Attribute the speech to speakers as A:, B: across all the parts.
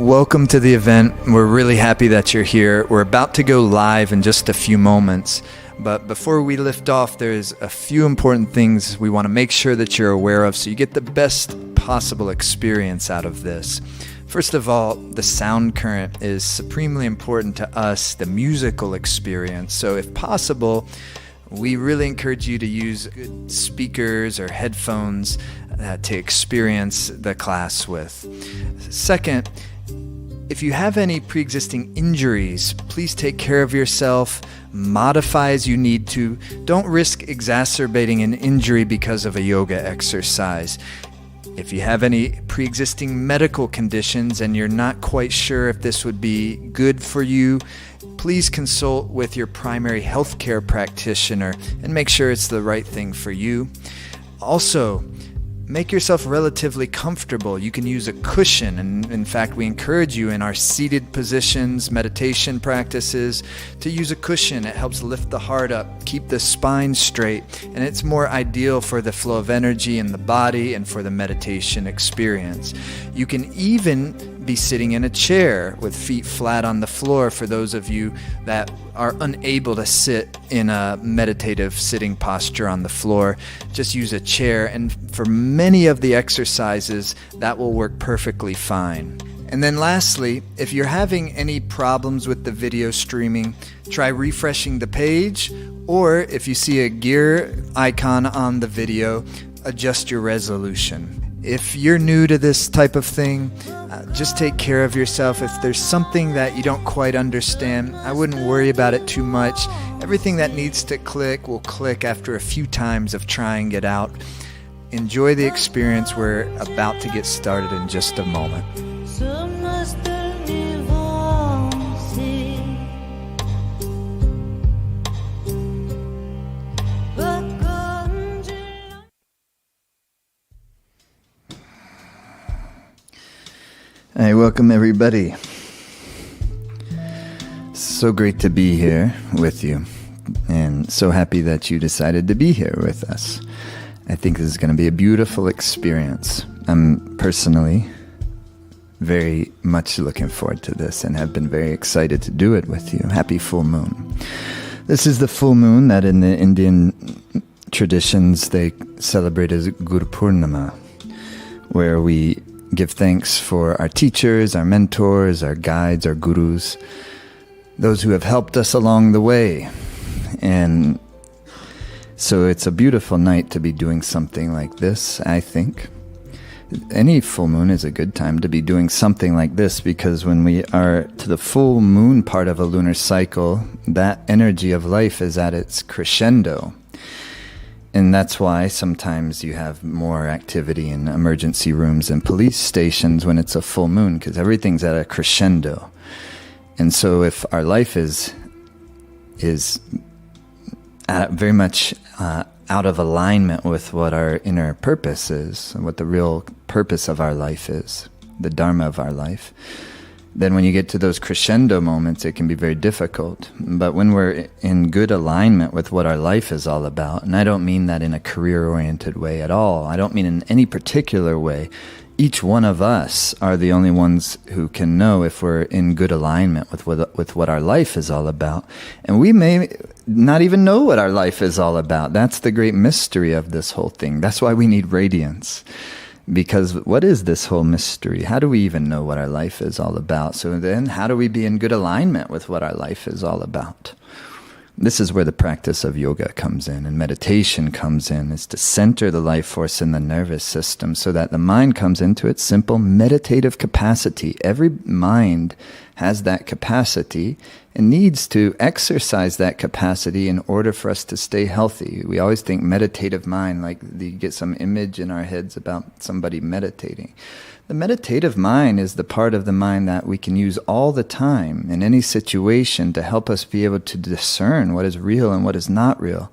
A: Welcome to the event. We're really happy that you're here. We're about to go live in just a few moments. But before we lift off, there's a few important things we want to make sure that you're aware of so you get the best possible experience out of this. First of all, the sound current is supremely important to us, the musical experience. So if possible, we really encourage you to use good speakers or headphones to experience the class with. Second, if you have any pre-existing injuries, please take care of yourself, modify as you need to. Don't risk exacerbating an injury because of a yoga exercise. If you have any pre-existing medical conditions and you're not quite sure if this would be good for you, please consult with your primary healthcare practitioner and make sure it's the right thing for you. Also, make yourself relatively comfortable. You can use a cushion, and in fact, we encourage you in our seated positions, meditation practices, to use a cushion. It helps lift the heart up, keep the spine straight, and it's more ideal for the flow of energy in the body and for the meditation experience. You can even be sitting in a chair with feet flat on the floor for those of you that are unable to sit in a meditative sitting posture on the floor. Just use a chair, and for many of the exercises, that will work perfectly fine. And then lastly, if you're having any problems with the video streaming, try refreshing the page, or if you see a gear icon on the video, adjust your resolution. If you're new to this type of thing, just take care of yourself. If there's something that you don't quite understand, I wouldn't worry about it too much. Everything that needs to click will click after a few times of trying it out. Enjoy the experience. We're about to get started in just a moment. Hey, welcome everybody. So great to be here with you, and so happy that you decided to be here with us. I think this is going to be a beautiful experience. I'm personally very much looking forward to this and have been very excited to do it with you. Happy full moon. This is the full moon that in the Indian traditions they celebrate as Guru Purnima, where we give thanks for our teachers, our mentors, our guides, our gurus, those who have helped us along the way. And so it's a beautiful night to be doing something like this, I think. Any full moon is a good time to be doing something like this, because when we are to the full moon part of a lunar cycle, that energy of life is at its crescendo. And that's why sometimes you have more activity in emergency rooms and police stations when it's a full moon, because everything's at a crescendo. And so if our life is very much out of alignment with what our inner purpose is, what the real purpose of our life is, the dharma of our life, then when you get to those crescendo moments, it can be very difficult. But when we're in good alignment with what our life is all about, and I don't mean that in a career-oriented way at all, I don't mean in any particular way, each one of us are the only ones who can know if we're in good alignment with what our life is all about. And we may not even know what our life is all about. That's the great mystery of this whole thing. That's why we need radiance. Because what is this whole mystery? How do we even know what our life is all about? So then how do we be in good alignment with what our life is all about? This is where the practice of yoga comes in and meditation comes in, is to center the life force in the nervous system so that the mind comes into its simple meditative capacity. Every mind has that capacity and needs to exercise that capacity in order for us to stay healthy. We always think meditative mind, like you get some image in our heads about somebody meditating. The meditative mind is the part of the mind that we can use all the time in any situation to help us be able to discern what is real and what is not real,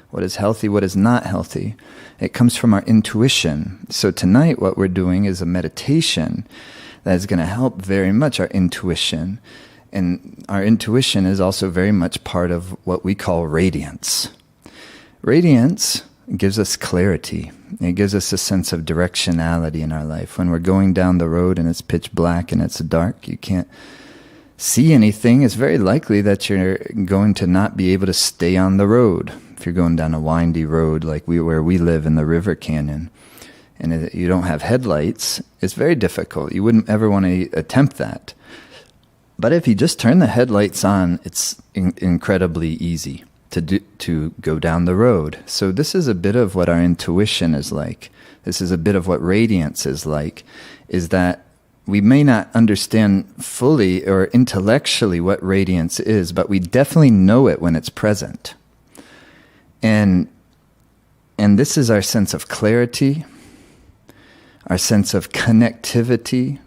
A: what is healthy, what is not healthy. It comes from our intuition. So tonight what we're doing is a meditation that is going to help very much our intuition. And our intuition is also very much part of what we call radiance. Radiance It gives us clarity. It gives us a sense of directionality in our life. When we're going down the road and it's pitch black and it's dark, you can't see anything, it's very likely that you're going to not be able to stay on the road. If you're going down a windy road like where we live in the river canyon, and you don't have headlights, it's very difficult. You wouldn't ever want to attempt that. But if you just turn the headlights on, it's incredibly easy to go down the road. So this is a bit of what our intuition is like. This is a bit of what radiance is like, is that we may not understand fully or intellectually what radiance is, but we definitely know it when it's present. And this is our sense of clarity, our sense of connectivity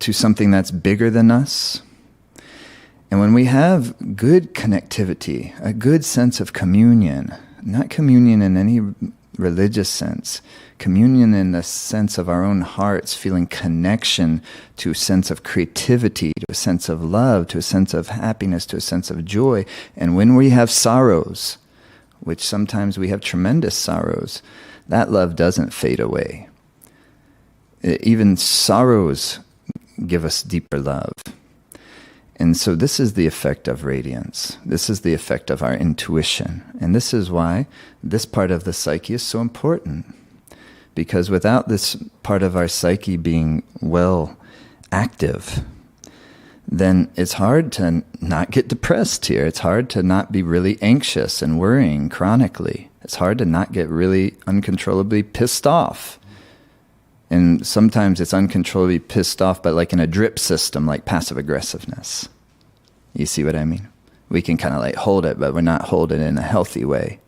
A: to something that's bigger than us. And when we have good connectivity, a good sense of communion, not communion in any religious sense, communion in the sense of our own hearts, feeling connection to a sense of creativity, to a sense of love, to a sense of happiness, to a sense of joy. And when we have sorrows, which sometimes we have tremendous sorrows, that love doesn't fade away. Even sorrows give us deeper love. And so this is the effect of radiance. This is the effect of our intuition. And this is why this part of the psyche is so important. Because without this part of our psyche being well active, then it's hard to not get depressed here. It's hard to not be really anxious and worrying chronically. It's hard to not get really uncontrollably pissed off. And sometimes it's uncontrollably pissed off, but like in a drip system, like passive aggressiveness. You see what I mean? We can kind of like hold it, but we're not holding it in a healthy way.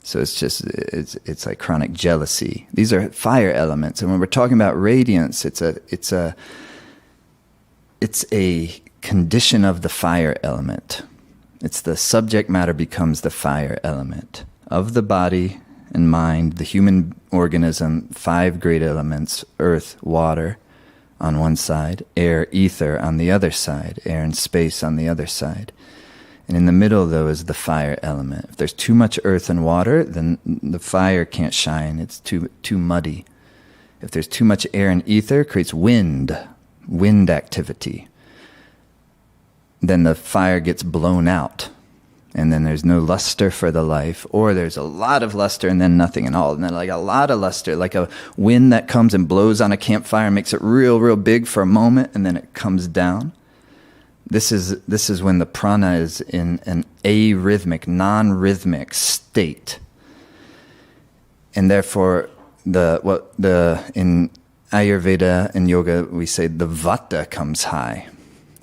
A: So it's like chronic jealousy. These are fire elements. And when we're talking about radiance, it's a condition of the fire element. It's the subject matter becomes the fire element of the body and mind, the human organism, 5 great elements: earth, water on one side, air, ether on the other side, air and space on the other side. And in the middle, though, is the fire element. If there's too much earth and water, then the fire can't shine. It's too muddy. If there's too much air and ether, it creates wind activity. Then the fire gets blown out. And then there's no luster for the life, or there's a lot of luster and then nothing at all. And then like a lot of luster, like a wind that comes and blows on a campfire and makes it real, real big for a moment, and then it comes down. This is when the prana is in an arrhythmic, non-rhythmic state. And therefore, in Ayurveda and yoga, we say the vata comes high,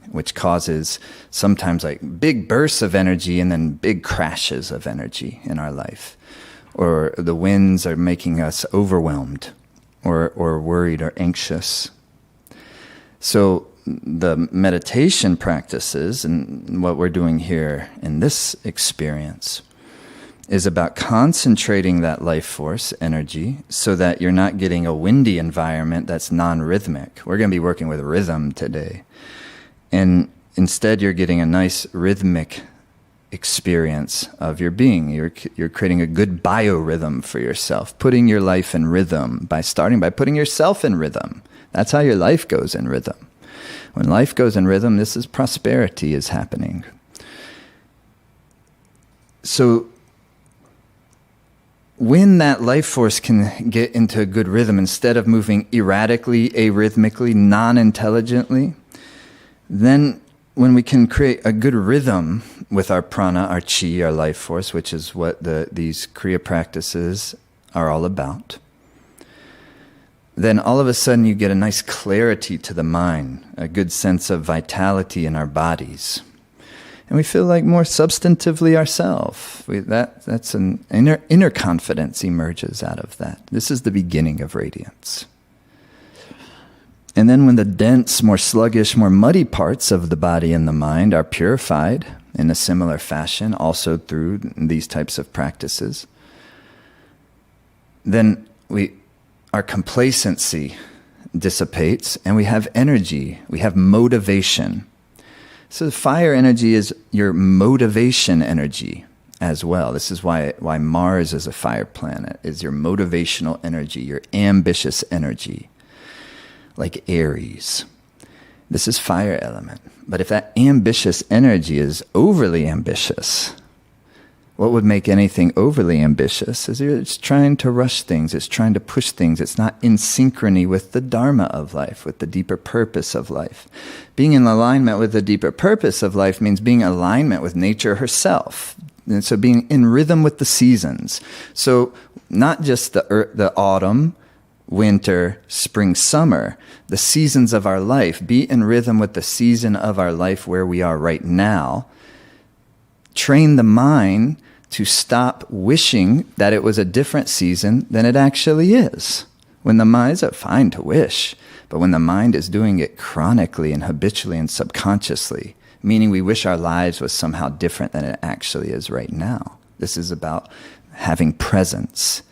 A: which causes sometimes like big bursts of energy and then big crashes of energy in our life. Or the winds are making us overwhelmed or worried or anxious. So the meditation practices and what we're doing here in this experience is about concentrating that life force energy so that you're not getting a windy environment that's non-rhythmic. We're going to be working with rhythm today. And instead, you're getting a nice rhythmic experience of your being. You're creating a good biorhythm for yourself, putting your life in rhythm by starting by putting yourself in rhythm. That's how your life goes in rhythm. When life goes in rhythm, this is prosperity is happening. So when that life force can get into a good rhythm, instead of moving erratically, arrhythmically, non-intelligently, then when we can create a good rhythm with our prana, our chi, our life force, which is what these Kriya practices are all about, then all of a sudden you get a nice clarity to the mind, a good sense of vitality in our bodies. And we feel like more substantively ourselves. That's an inner confidence emerges out of that. This is the beginning of radiance. And then when the dense, more sluggish, more muddy parts of the body and the mind are purified in a similar fashion, also through these types of practices, then our complacency dissipates and we have energy, we have motivation. So the fire energy is your motivation energy. as well. This is why Mars is a fire planet, is your motivational energy, your ambitious energy, like Aries. This is fire element. But if that ambitious energy is overly ambitious, what would make anything overly ambitious is it's trying to rush things, it's trying to push things, it's not in synchrony with the dharma of life, with the deeper purpose of life. Being in alignment with the deeper purpose of life means being in alignment with nature herself. And so being in rhythm with the seasons. So not just the autumn, winter, spring, summer, the seasons of our life. Be in rhythm with the season of our life where we are right now. Train the mind to stop wishing that it was a different season than it actually is. When the mind is fine to wish, but when the mind is doing it chronically and habitually and subconsciously, meaning we wish our lives was somehow different than it actually is right now. This is about having presence.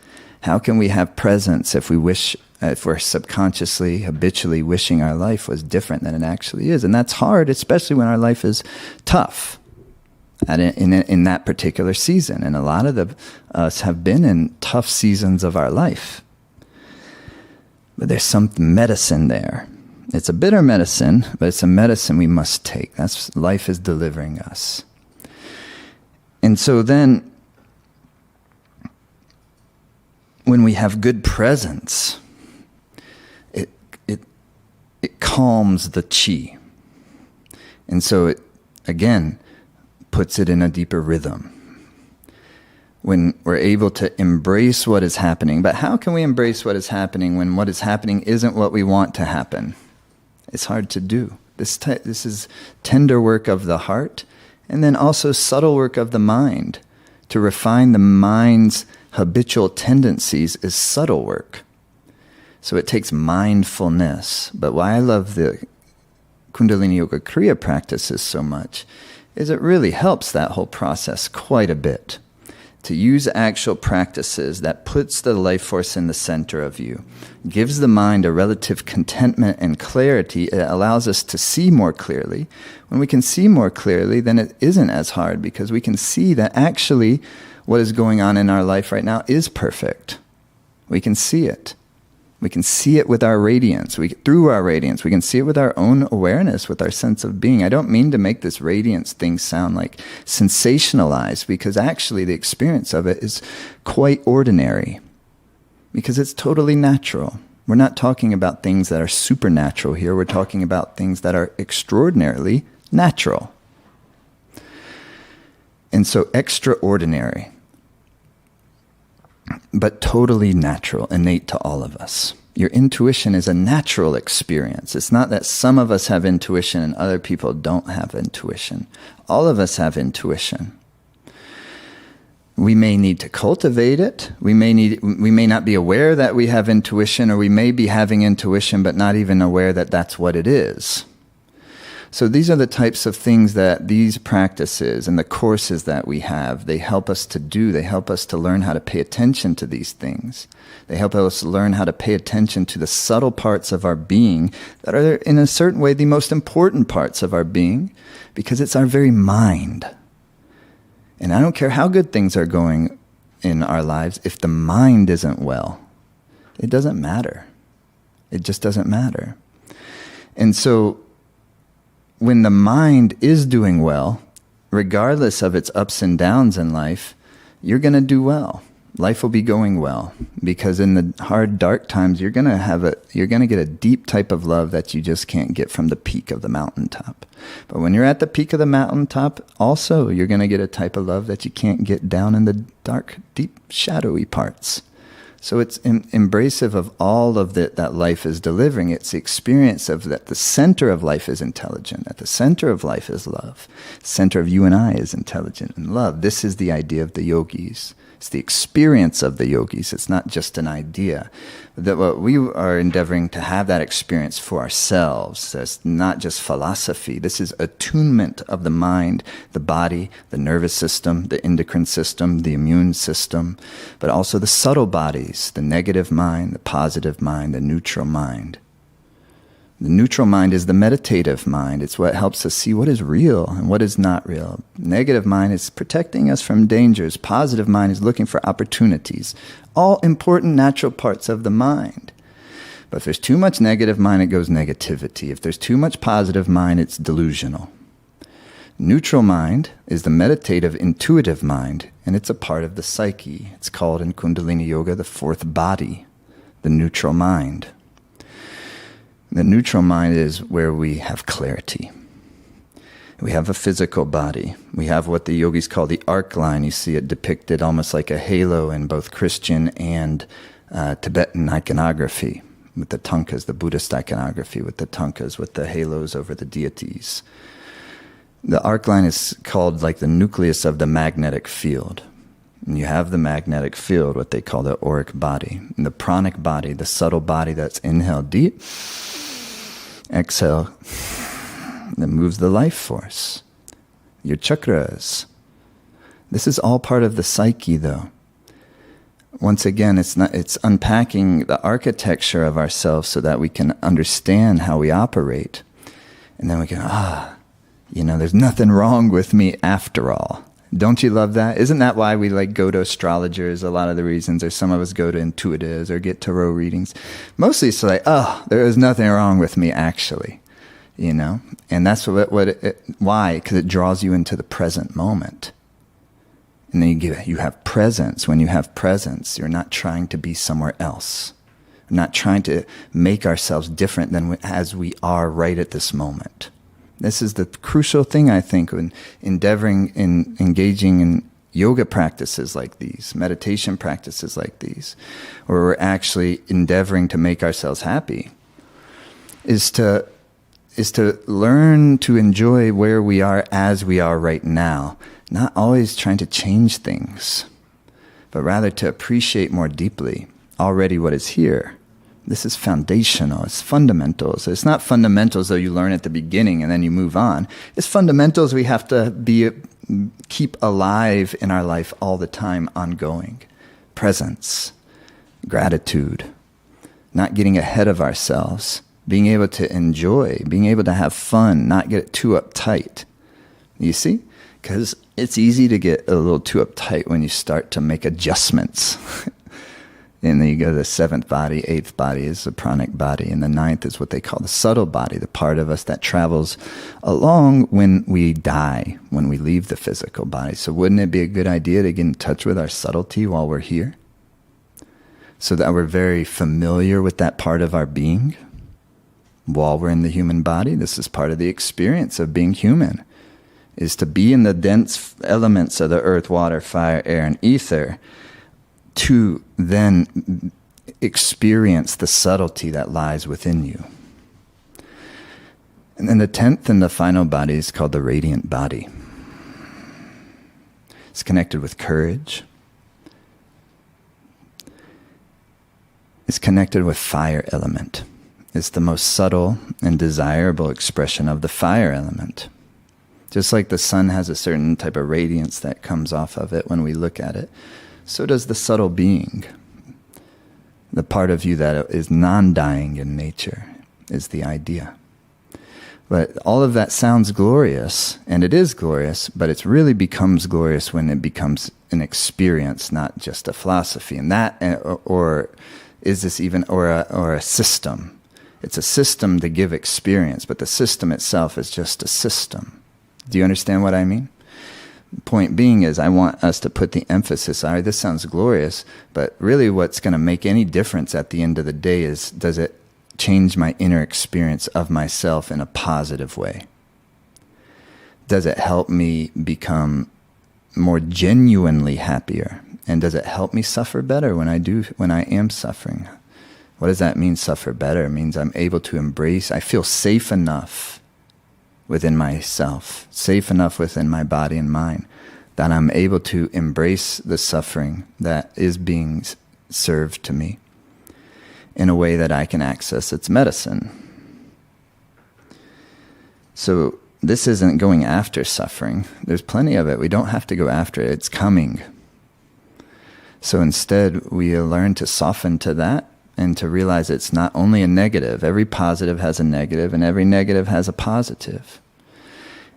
A: How can we have presence if we're subconsciously, habitually wishing our life was different than it actually is? And that's hard, especially when our life is tough in that particular season. And a lot of us have been in tough seasons of our life. But there's some medicine there. It's a bitter medicine, but it's a medicine we must take. That's life is delivering us. And so then, when we have good presence, it calms the chi. And so it, again, puts it in a deeper rhythm. When we're able to embrace what is happening. But how can we embrace what is happening when what is happening isn't what we want to happen? It's hard to do. This is tender work of the heart, and then also subtle work of the mind. To refine the mind's habitual tendencies is subtle work. So it takes mindfulness. But why I love the Kundalini Yoga Kriya practices so much is it really helps that whole process quite a bit. To use actual practices that puts the life force in the center of you, gives the mind a relative contentment and clarity. It allows us to see more clearly. When we can see more clearly, then it isn't as hard because we can see that actually what is going on in our life right now is perfect. We can see it. We can see it with our radiance. Through our radiance, we can see it with our own awareness, with our sense of being. I don't mean to make this radiance thing sound like sensationalized, because actually the experience of it is quite ordinary, because it's totally natural. We're not talking about things that are supernatural here. We're talking about things that are extraordinarily natural. And so extraordinary, but totally natural, innate to all of us. Your intuition is a natural experience. It's not that some of us have intuition and other people don't have intuition. All of us have intuition. We may need to cultivate it. We may not be aware that we have intuition, or we may be having intuition but not even aware that that's what it is. So these are the types of things that these practices and the courses that we have, they help us to do. They help us to learn how to pay attention to these things. They help us learn how to pay attention to the subtle parts of our being that are, in a certain way, the most important parts of our being, because it's our very mind. And I don't care how good things are going in our lives, if the mind isn't well, it doesn't matter. It just doesn't matter. And so when the mind is doing well, regardless of its ups and downs in life, you're going to do well. Life will be going well, because in the hard, dark times, you're going to get a deep type of love that you just can't get from the peak of the mountaintop. But when you're at the peak of the mountaintop, also you're going to get a type of love that you can't get down in the dark, deep, shadowy parts. So it's embracive of all of that life is delivering. It's the experience of that the center of life is intelligent, that the center of life is love. The center of you and I is intelligent and love. This is the idea of the yogis. It's the experience of the yogis. It's not just an idea. That what we are endeavoring to have that experience for ourselves. It's not just philosophy. This is attunement of the mind, the body, the nervous system, the endocrine system, the immune system, but also the subtle bodies, the negative mind, the positive mind, the neutral mind.
B: The neutral mind is the meditative mind. It's what helps us see what is real and what is not real. Negative mind is protecting us from dangers. Positive mind is looking for opportunities. All important natural parts of the mind. But if there's too much negative mind, it goes negativity. If there's too much positive mind, it's delusional. Neutral mind is the meditative, intuitive mind, and it's a part of the psyche. It's called in Kundalini Yoga the fourth body, the neutral mind. The neutral mind is where we have clarity. We have a physical body. We have what the yogis call the arc line. You see it depicted almost like a halo in both Christian and Tibetan iconography, with the tankas, the Buddhist iconography, with the tankas, with the halos over the deities. The arc line is called like the nucleus of the magnetic field. And you have the magnetic field, what they call the auric body. And the pranic body, the subtle body that's inhale deep, exhale, that moves the life force. Your chakras. This is all part of the psyche, though. Once again, it's unpacking the architecture of ourselves so that we can understand how we operate. And then we can, there's nothing wrong with me after all. Don't you love that? Isn't that why we go to astrologers, a lot of the reasons, or some of us go to intuitives or get tarot readings? Mostly it's like, there is nothing wrong with me actually, And that's why? Because it draws you into the present moment. And then you have presence. When you have presence, you're not trying to be somewhere else. We're not trying to make ourselves different than as we are right at this moment. This is the crucial thing, I think, when engaging in yoga practices like these, meditation practices like these, where we're actually endeavoring to make ourselves happy, is to learn to enjoy where we are as we are right now, not always trying to change things, but rather to appreciate more deeply already what is here. This is foundational. It's fundamentals. It's not fundamentals though you learn at the beginning and then you move on. It's fundamentals we have to keep alive in our life all the time, ongoing. Presence, gratitude, not getting ahead of ourselves, being able to enjoy, being able to have fun, not get too uptight. You see? Because it's easy to get a little too uptight when you start to make adjustments. And then you go to the seventh body, eighth body is the pranic body, and the ninth is what they call the subtle body, the part of us that travels along when we die, when we leave the physical body. So wouldn't it be a good idea to get in touch with our subtlety while we're here? So that we're very familiar with that part of our being while we're in the human body. This is part of the experience of being human, is to be in the dense elements of the earth, water, fire, air, and ether, to then experience the subtlety that lies within you. And then the 10th and the final body is called the radiant body. It's connected with courage. It's connected with fire element. It's the most subtle and desirable expression of the fire element. Just like the sun has a certain type of radiance that comes off of it when we look at it, so does the subtle being. The part of you that is non-dying in nature is the idea. But all of that sounds glorious, and it is glorious, but it really becomes glorious when it becomes an experience, not just a philosophy. And that, or is this even, or a system? It's a system to give experience, but the system itself is just a system. Do you understand what I mean? Point being is I want us to put the emphasis on, this sounds glorious, but really what's going to make any difference at the end of the day is, does it change my inner experience of myself in a positive way? Does it help me become more genuinely happier? And does it help me suffer better when I am suffering? What does that mean, suffer better? It means I'm able to embrace, I feel safe enough within myself, safe enough within my body and mind, that I'm able to embrace the suffering that is being served to me in a way that I can access its medicine. So this isn't going after suffering. There's plenty of it. We don't have to go after it. It's coming. So instead, we learn to soften to that and to realize it's not only a negative. Every positive has a negative, and every negative has a positive.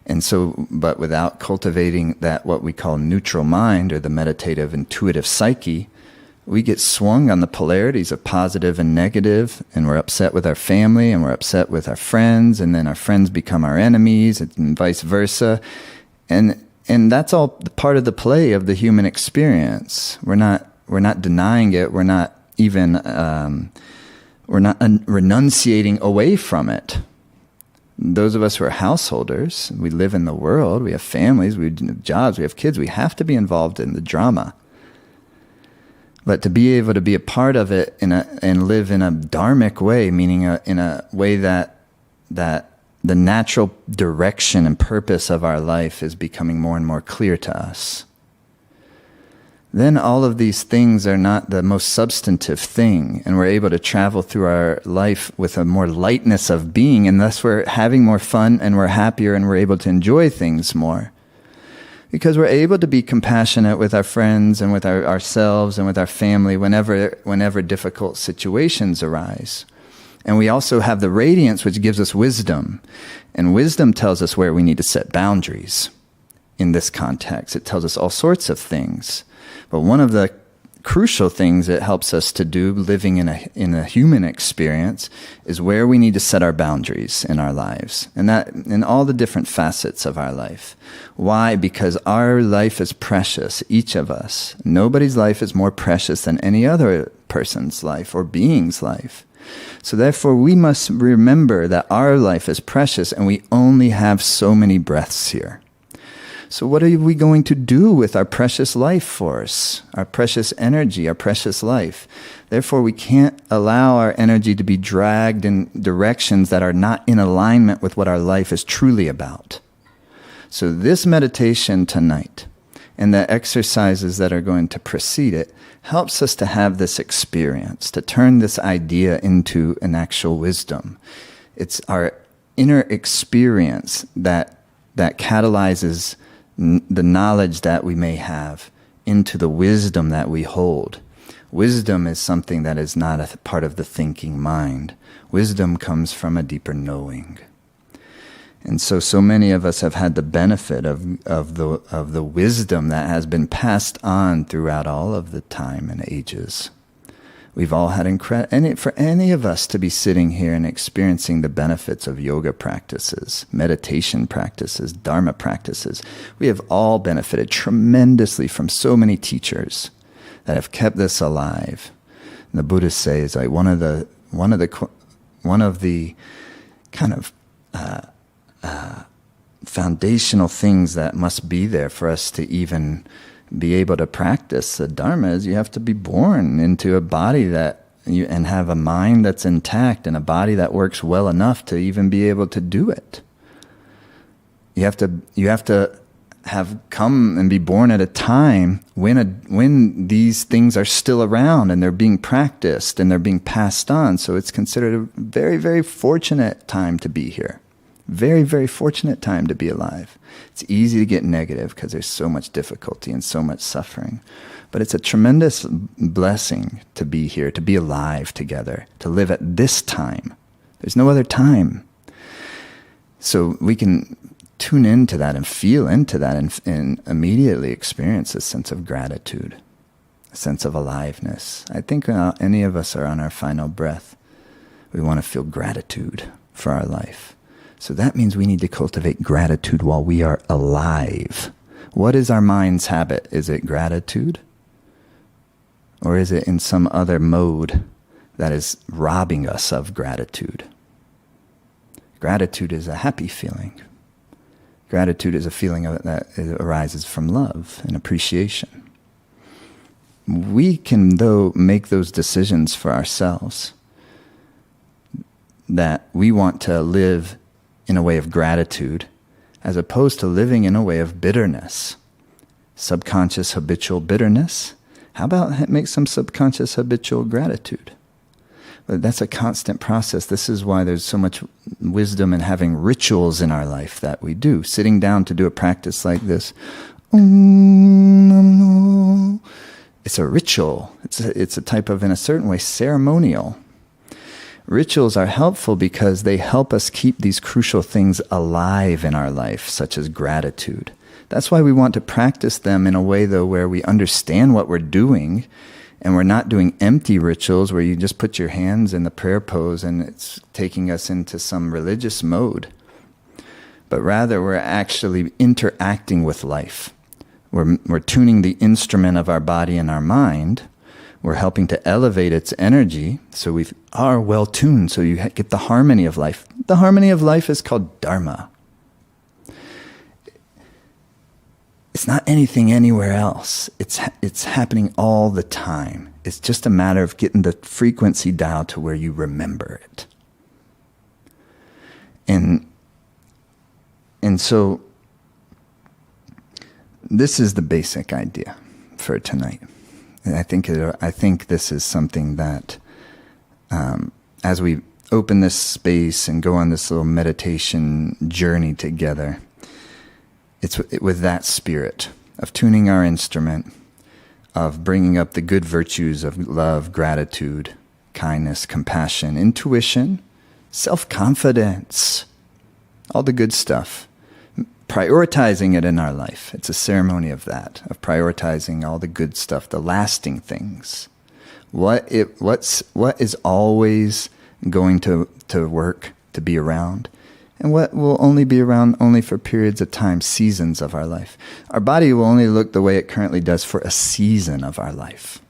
B: And so, but without cultivating that what we call neutral mind, or the meditative intuitive psyche, we get swung on the polarities of positive and negative, and we're upset with our family, and we're upset with our friends, and then our friends become our enemies, and vice versa. And that's all part of the play of the human experience. We're not denying it. We're not even renunciating away from it. Those of us who are householders, we live in the world, we have families, we have jobs, we have kids, we have to be involved in the drama. But to be able to be a part of it and live in a dharmic way, meaning in a way that the natural direction and purpose of our life is becoming more and more clear to us, then all of these things are not the most substantive thing, and we're able to travel through our life with a more lightness of being, and thus we're having more fun, and we're happier, and we're able to enjoy things more. Because we're able to be compassionate with our friends and with ourselves and with our family whenever difficult situations arise. And we also have the radiance, which gives us wisdom. And wisdom tells us where we need to set boundaries in this context. It tells us all sorts of things. But one of the crucial things it helps us to do living in a human experience is where we need to set our boundaries in our lives, and that in all the different facets of our life. Why? Because our life is precious, each of us. Nobody's life is more precious than any other person's life or being's life. So therefore we must remember that our life is precious, and we only have so many breaths here. So what are we going to do with our precious life force, our precious energy, our precious life? Therefore, we can't allow our energy to be dragged in directions that are not in alignment with what our life is truly about. So this meditation tonight and the exercises that are going to precede it helps us to have this experience, to turn this idea into an actual wisdom. It's our inner experience that catalyzes the knowledge that we may have into the wisdom that we hold. Wisdom is something that is not a part of the thinking mind. Wisdom comes from a deeper knowing. And so many of us have had the benefit of the wisdom that has been passed on throughout all of the time and ages. We've all had for any of us to be sitting here and experiencing the benefits of yoga practices, meditation practices, dharma practices. We have all benefited tremendously from so many teachers that have kept this alive. And the Buddhists say is like one of the kind of foundational things that must be there for us to even be able to practice the Dharma is you have to be born into a body and have a mind that's intact and a body that works well enough to even be able to do it. You have to have come and be born at a time when these things are still around and they're being practiced and they're being passed on. So it's considered a very, very fortunate time to be here. Very, very fortunate time to be alive. It's easy to get negative because there's so much difficulty and so much suffering. But it's a tremendous blessing to be here, to be alive together, to live at this time. There's no other time. So we can tune into that and feel into that and immediately experience a sense of gratitude, a sense of aliveness. I think when any of us are on our final breath, we want to feel gratitude for our life. So that means we need to cultivate gratitude while we are alive. What is our mind's habit? Is it gratitude? Or is it in some other mode that is robbing us of gratitude? Gratitude is a happy feeling. Gratitude is a feeling that arises from love and appreciation. We can, though, make those decisions for ourselves that we want to live in a way of gratitude, as opposed to living in a way of bitterness. Subconscious habitual bitterness. How about make some subconscious habitual gratitude? But that's a constant process. This is why there's so much wisdom in having rituals in our life that we do. Sitting down to do a practice like this, It's a ritual. It's a type of, in a certain way, ceremonial. Rituals are helpful because they help us keep these crucial things alive in our life, such as gratitude. That's why we want to practice them in a way, though, where we understand what we're doing, and we're not doing empty rituals where you just put your hands in the prayer pose and it's taking us into some religious mode. But rather, we're actually interacting with life. We're tuning the instrument of our body and our mind. We're helping to elevate its energy so we are well tuned, so you get the harmony of life. The harmony of life is called Dharma. It's not anything anywhere else. It's happening all the time. It's just a matter of getting the frequency dial to where you remember it. And so this is the basic idea for tonight. And I think this is something that, as we open this space and go on this little meditation journey together, it's with that spirit of tuning our instrument, of bringing up the good virtues of love, gratitude, kindness, compassion, intuition, self-confidence, all the good stuff. Prioritizing it in our life. It's a ceremony of that, of prioritizing all the good stuff, the lasting things. What is always going to work, to be around, and what will only be around only for periods of time, seasons of our life. Our body will only look the way it currently does for a season of our life.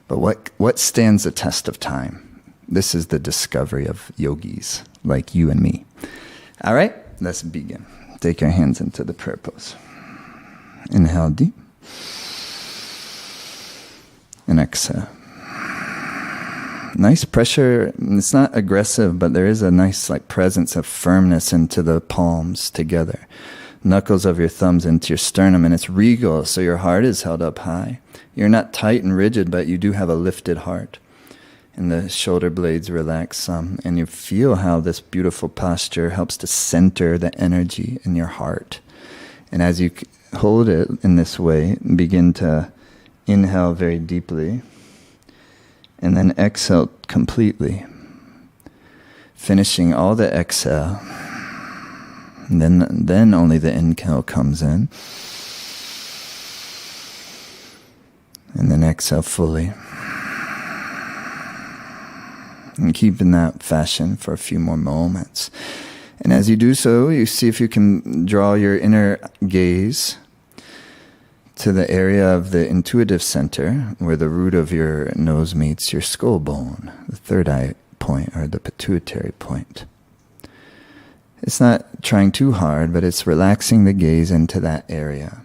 B: But what stands the test of time? This is the discovery of yogis like you and me. All right? Let's begin. Take your hands into the prayer pose. Inhale deep. And exhale. Nice pressure. It's not aggressive, but there is a nice presence of firmness into the palms together. Knuckles of your thumbs into your sternum, and it's regal, so your heart is held up high. You're not tight and rigid, but you do have a lifted heart. And the shoulder blades relax some, and you feel how this beautiful posture helps to center the energy in your heart. And as you hold it in this way, begin to inhale very deeply, and then exhale completely, finishing all the exhale. And then only the inhale comes in, and then exhale fully. And keep in that fashion for a few more moments. And as you do so, you see if you can draw your inner gaze to the area of the intuitive center, where the root of your nose meets your skull bone, the third eye point, or the pituitary point. It's not trying too hard, but it's relaxing the gaze into that area.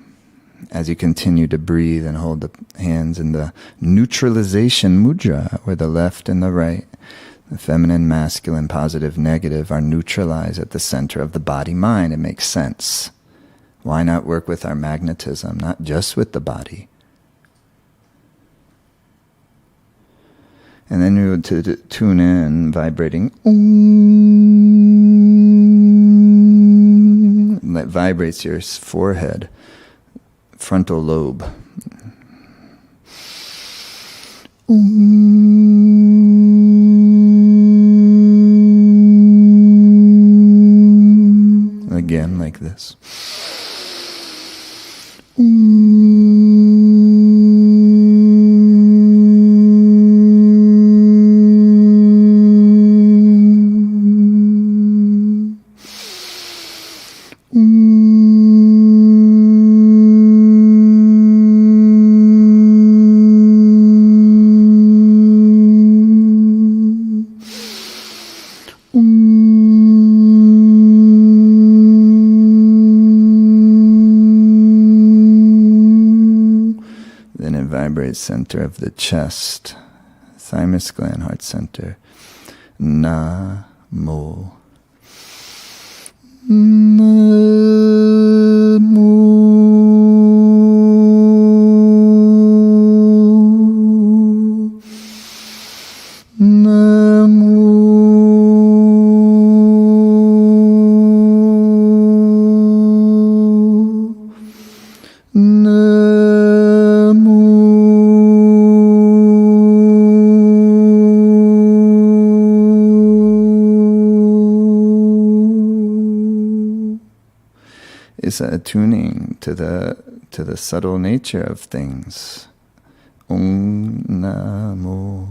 B: As you continue to breathe and hold the hands in the neutralization mudra, where the left and the right, the feminine, masculine, positive, negative, are neutralized at the center of the body-mind. It makes sense. Why not work with our magnetism, not just with the body? And then you would tune in, vibrating. That vibrates your forehead, frontal lobe. Again, like this. Center of the chest, thymus gland, heart center. Na-mo. Na-mo. Na-mo. Na-mo. is attuning to the subtle nature of things. Om Namo.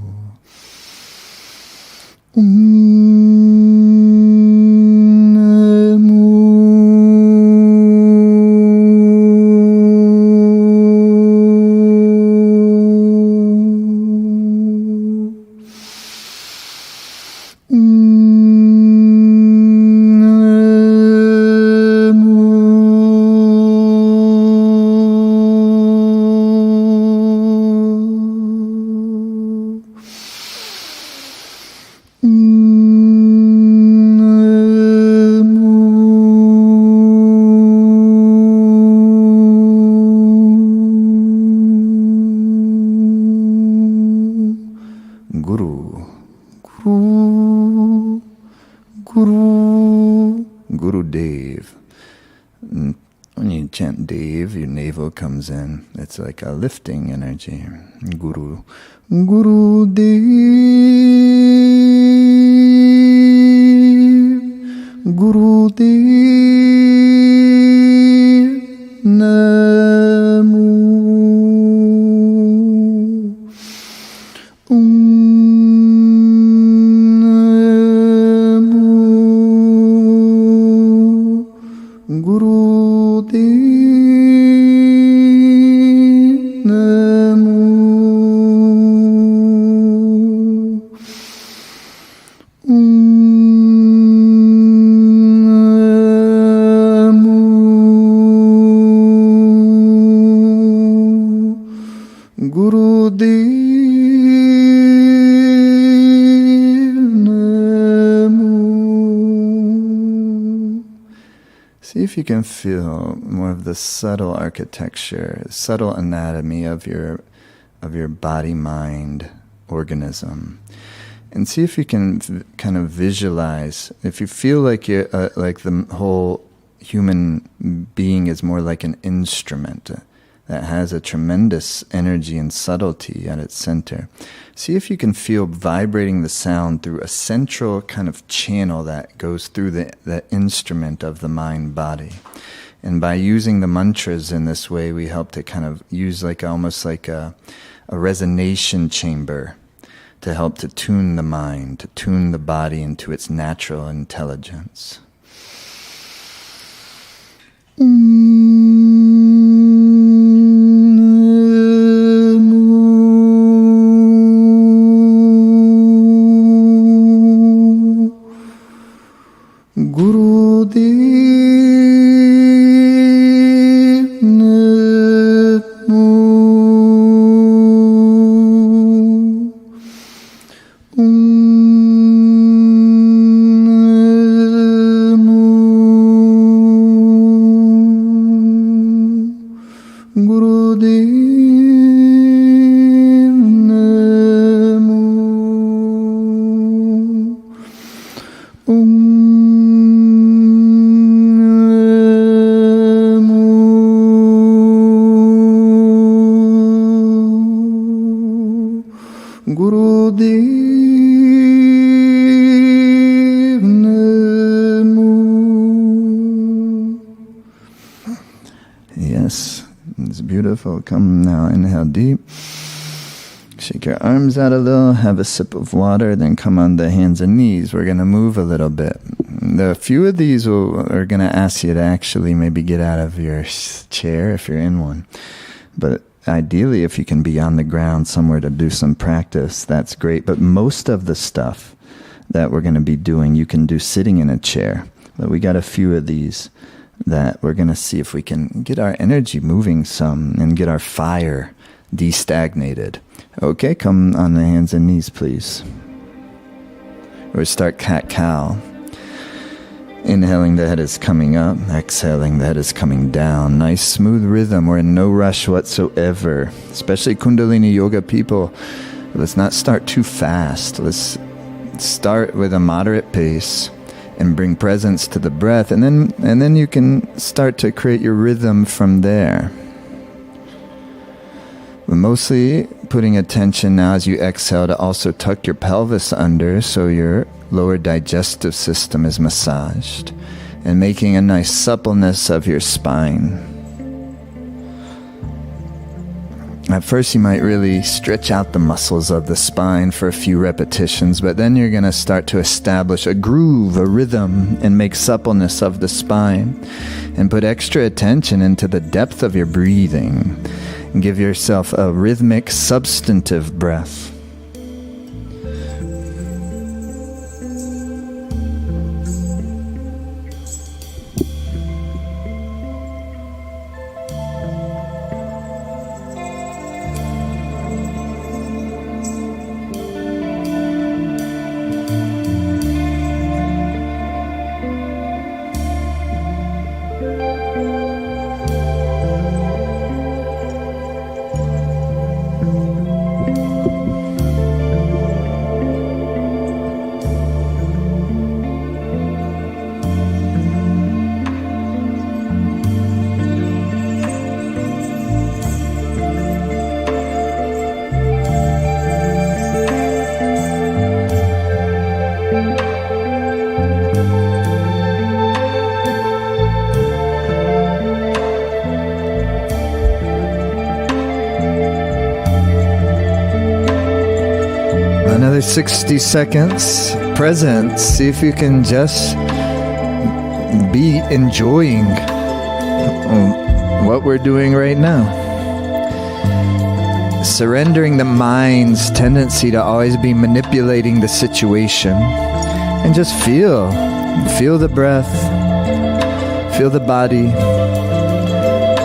B: When you chant Dev, your navel comes in. It's like a lifting energy. Guru. Guru Dev. Guru Dev. Namo. Guru Dev Namo. Guru Dev Namo. See if you can feel more of the subtle architecture, subtle anatomy of your body-mind organism, and see if you can kind of visualize. If you feel like you're like the whole human being is more like an instrument that has a tremendous energy and subtlety at its center. See if you can feel vibrating the sound through a central kind of channel that goes through the instrument of the mind-body. And by using the mantras in this way, we help to kind of use almost like a resonation chamber to help to tune the mind, to tune the body into its natural intelligence. Guru Dev Namo. Guru Dev Namo. Guru Dev Namo. Yes, it's beautiful. Come now, inhale deep. Shake your arms out a little, have a sip of water, then come on the hands and knees. We're going to move a little bit. A few of these are going to ask you to actually maybe get out of your chair if you're in one. But ideally, if you can be on the ground somewhere to do some practice, that's great. But most of the stuff that we're going to be doing, you can do sitting in a chair. But we got a few of these that we're going to see if we can get our energy moving some and get our fire destagnated. Okay, come on the hands and knees, please. Or start cat-cow. Inhaling, the head is coming up. Exhaling, the head is coming down. Nice smooth rhythm. We're in no rush whatsoever. Especially Kundalini Yoga people. Let's not start too fast. Let's start with a moderate pace and bring presence to the breath. And then you can start to create your rhythm from there. But mostly putting attention now as you exhale to also tuck your pelvis under so your lower digestive system is massaged. and making a nice suppleness of your spine. At first, you might really stretch out the muscles of the spine for a few repetitions, but then you're going to start to establish a groove, a rhythm, and make suppleness of the spine. And put extra attention into the depth of your breathing. And give yourself a rhythmic, substantive breath. Another 60 seconds present. See if you can just be enjoying what we're doing right now. Surrendering the mind's tendency to always be manipulating the situation. And just feel the breath, feel the body,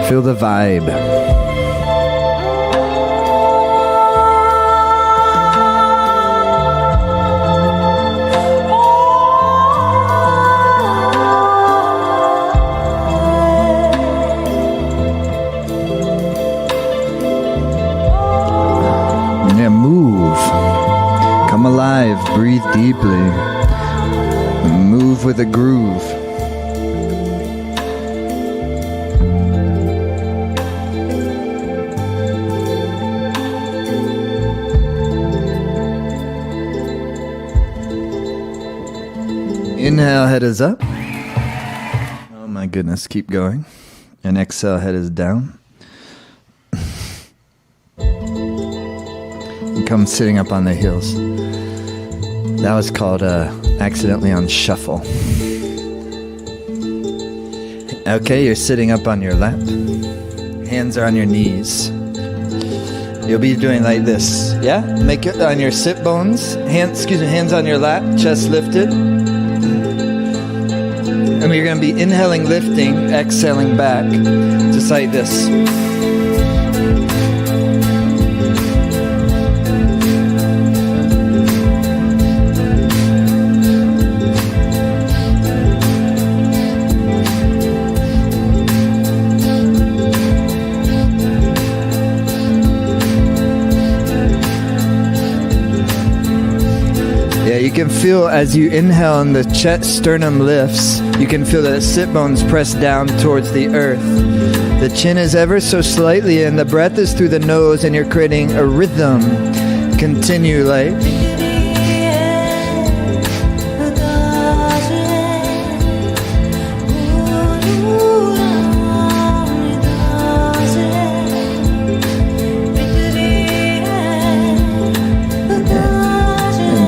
B: feel the vibe. Come alive, breathe deeply, move with a groove. Inhale, head is up. Oh my goodness, keep going. And exhale, head is down. And come sitting up on the heels. That was called accidentally on shuffle. Okay, you're sitting up on your lap. Hands are on your knees. You'll be doing like this. Yeah? Make it on your sit bones. Hands on your lap, chest lifted. And you're going to be inhaling, lifting, exhaling back. Just like this. You can feel as you inhale and the chest sternum lifts, you can feel the sit bones press down towards the earth. The chin is ever so slightly in, the breath is through the nose, and you're creating a rhythm. Continue like.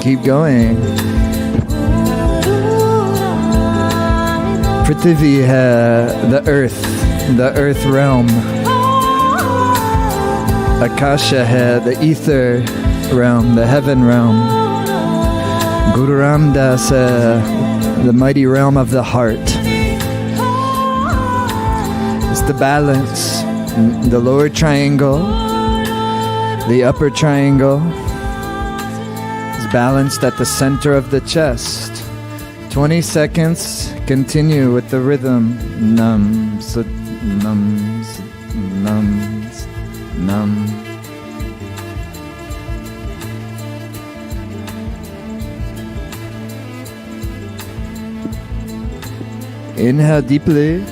B: Keep going. Prithvi, the earth realm. Akasha, the ether realm, the heaven realm. Guru Ramdas, the mighty realm of the heart. It's the balance. The lower triangle, the upper triangle. Balanced at the center of the chest. 20 seconds. Continue with the rhythm. Num, sut, num, sut, num, sut, num. Inhale deeply.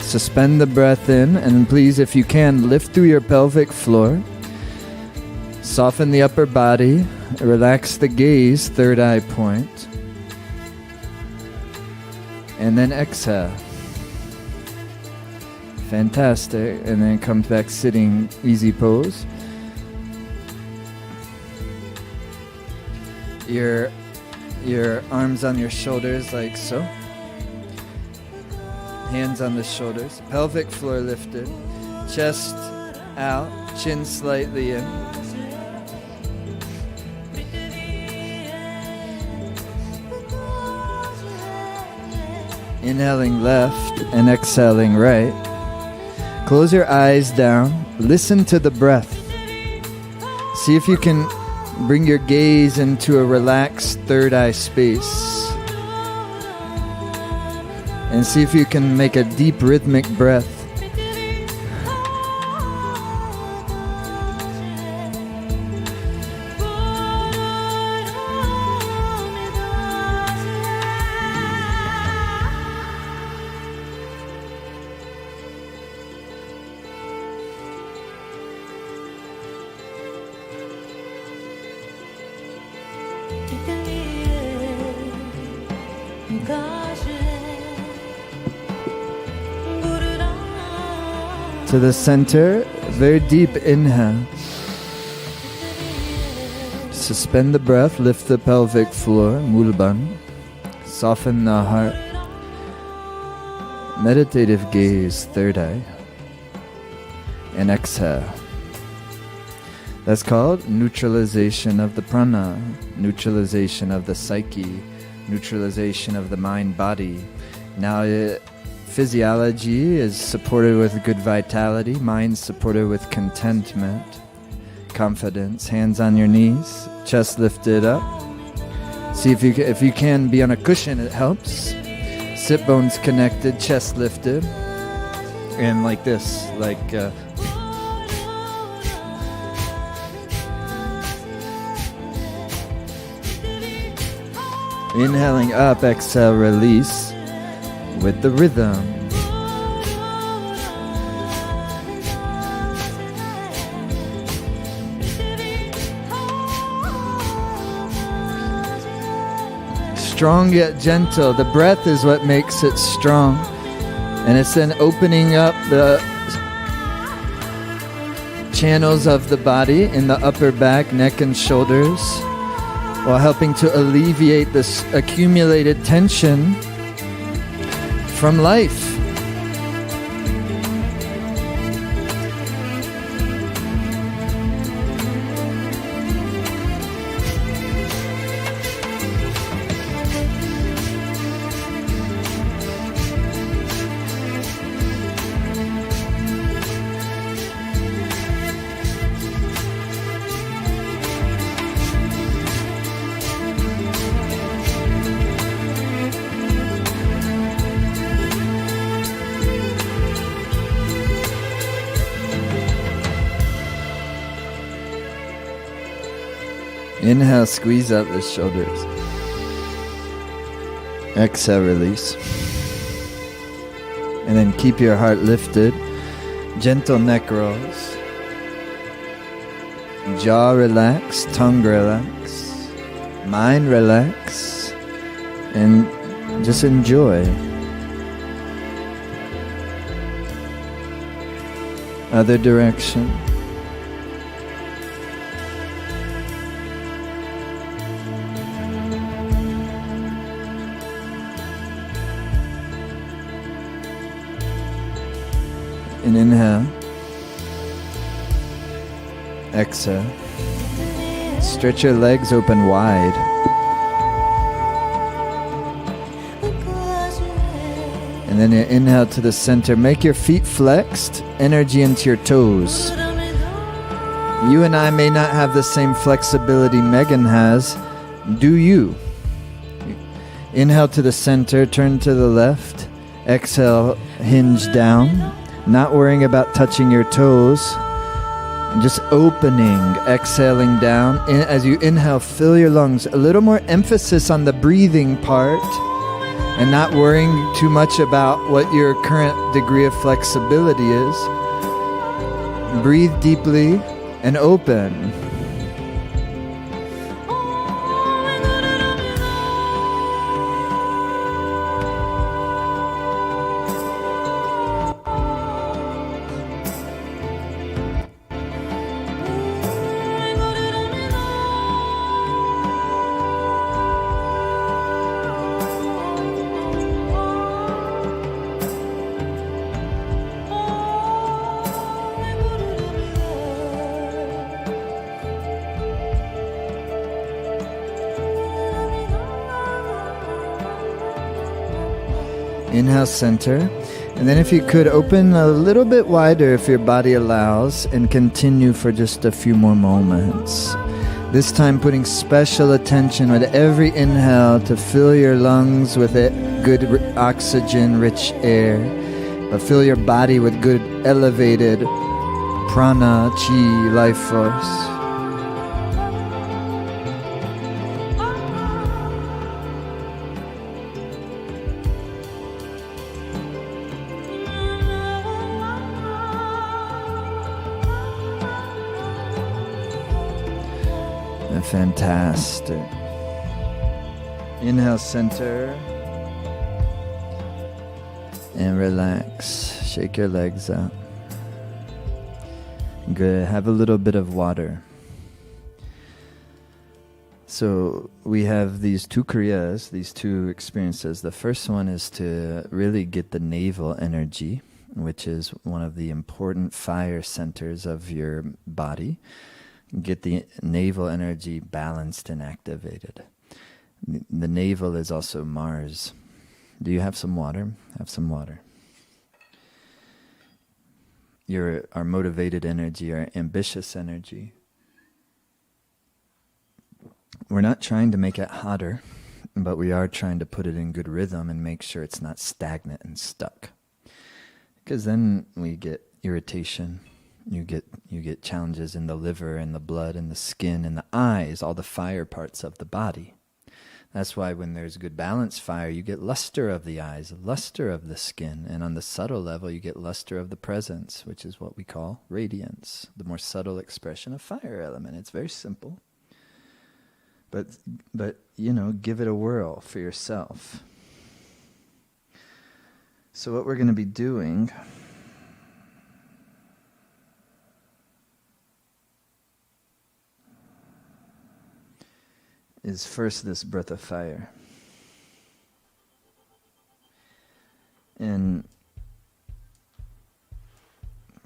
B: Suspend the breath in, and please, if you can, lift through your pelvic floor. Soften the upper body. Relax the gaze, third eye point. And then exhale. Fantastic. And then come back sitting, easy pose. Your arms on your shoulders like so. Hands on the shoulders. Pelvic floor lifted. Chest out. Chin slightly in. Inhaling left and exhaling right. Close your eyes down. Listen to the breath. See if you can bring your gaze into a relaxed third eye space. And see if you can make a deep rhythmic breath. To the center, very deep inhale. Suspend the breath, lift the pelvic floor, mulban. Soften the heart. Meditative gaze, third eye. And exhale. That's called neutralization of the prana, neutralization of the psyche, neutralization of the mind-body. Now, physiology is supported with good vitality, mind supported with contentment, confidence. Hands on your knees, chest lifted up. See if you can be on a cushion, it helps. Sit bones connected, chest lifted, and like this, like. Inhaling up, exhale, release. With the rhythm. Strong yet gentle. The breath is what makes it strong. And it's then opening up the channels of the body in the upper back, neck, and shoulders, while helping to alleviate this accumulated tension from life. Inhale, squeeze out the shoulders. Exhale, release. And then keep your heart lifted. Gentle neck rolls. Jaw relax, tongue relax, mind relax, and just enjoy. Other direction. And inhale. Exhale. Stretch your legs open wide. And then you inhale to the center. Make your feet flexed. Energy into your toes. You and I may not have the same flexibility Megan has. Do you? Inhale to the center. Turn to the left. Exhale. Hinge down. Not worrying about touching your toes. Just opening, exhaling down. As you inhale, fill your lungs. A little more emphasis on the breathing part and not worrying too much about what your current degree of flexibility is. Breathe deeply and open. Inhale, center. And then if you could open a little bit wider if your body allows, and continue for just a few more moments. This time putting special attention with every inhale to fill your lungs with good oxygen-rich air. But fill your body with good elevated prana, chi, life force. Fantastic. Inhale, center. And relax. Shake your legs out. Good. Have a little bit of water. So we have these two kriyas, these two experiences. The first one is to really get the navel energy, which is one of the important fire centers of your body. Get the navel energy balanced and activated. The navel is also Mars. Do you have some water? Have some water. Our motivated energy, our ambitious energy. We're not trying to make it hotter, but we are trying to put it in good rhythm and make sure it's not stagnant and stuck. Because then we get irritation. You get challenges in the liver and the blood and the skin and the eyes, all the fire parts of the body. That's why when there's good balanced fire, you get luster of the eyes, luster of the skin, and on the subtle level, you get luster of the presence, which is what we call radiance, the more subtle expression of fire element. It's very simple. But give it a whirl for yourself. So what we're going to be doing is first this breath of fire. And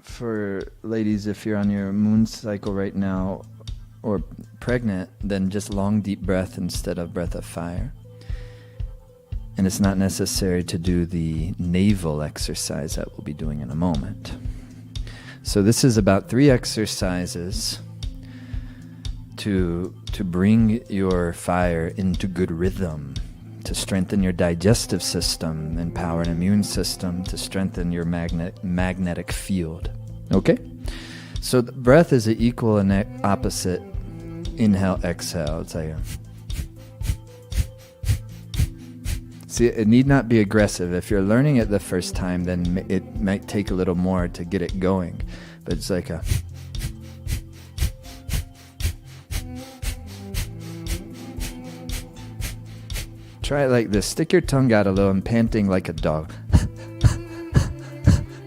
B: for ladies, if you're on your moon cycle right now or pregnant, then just long deep breath instead of breath of fire. And it's not necessary to do the navel exercise that we'll be doing in a moment. So this is about 3 exercises to bring your fire into good rhythm, to strengthen your digestive system, empower an immune system, to strengthen your magnetic field. Okay? So the breath is an equal and opposite inhale, exhale. It's like see, it need not be aggressive. If you're learning it the first time, then it might take a little more to get it going. But it's like a try it like this. Stick your tongue out a little and panting like a dog.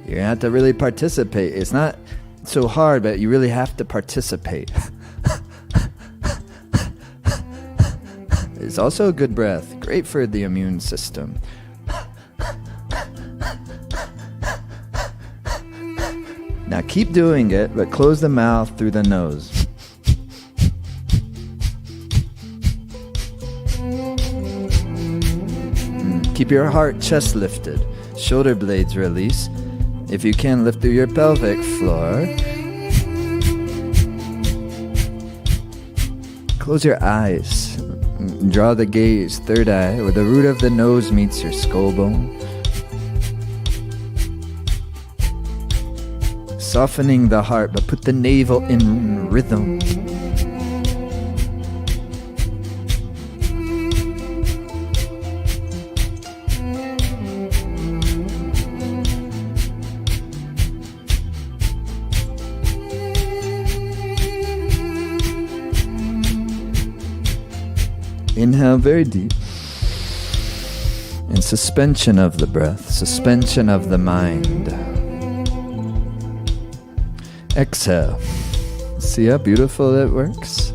B: You're going to have to really participate. It's not so hard, but you really have to participate. It's also a good breath. Great for the immune system. Now keep doing it, but close the mouth through the nose. Keep your heart chest lifted, shoulder blades release. If you can, lift through your pelvic floor. Close your eyes. Draw the gaze, third eye, where the root of the nose meets your skull bone. Softening the heart, but put the navel in rhythm. Inhale very deep. And suspension of the breath, suspension of the mind. Exhale. See how beautiful it works?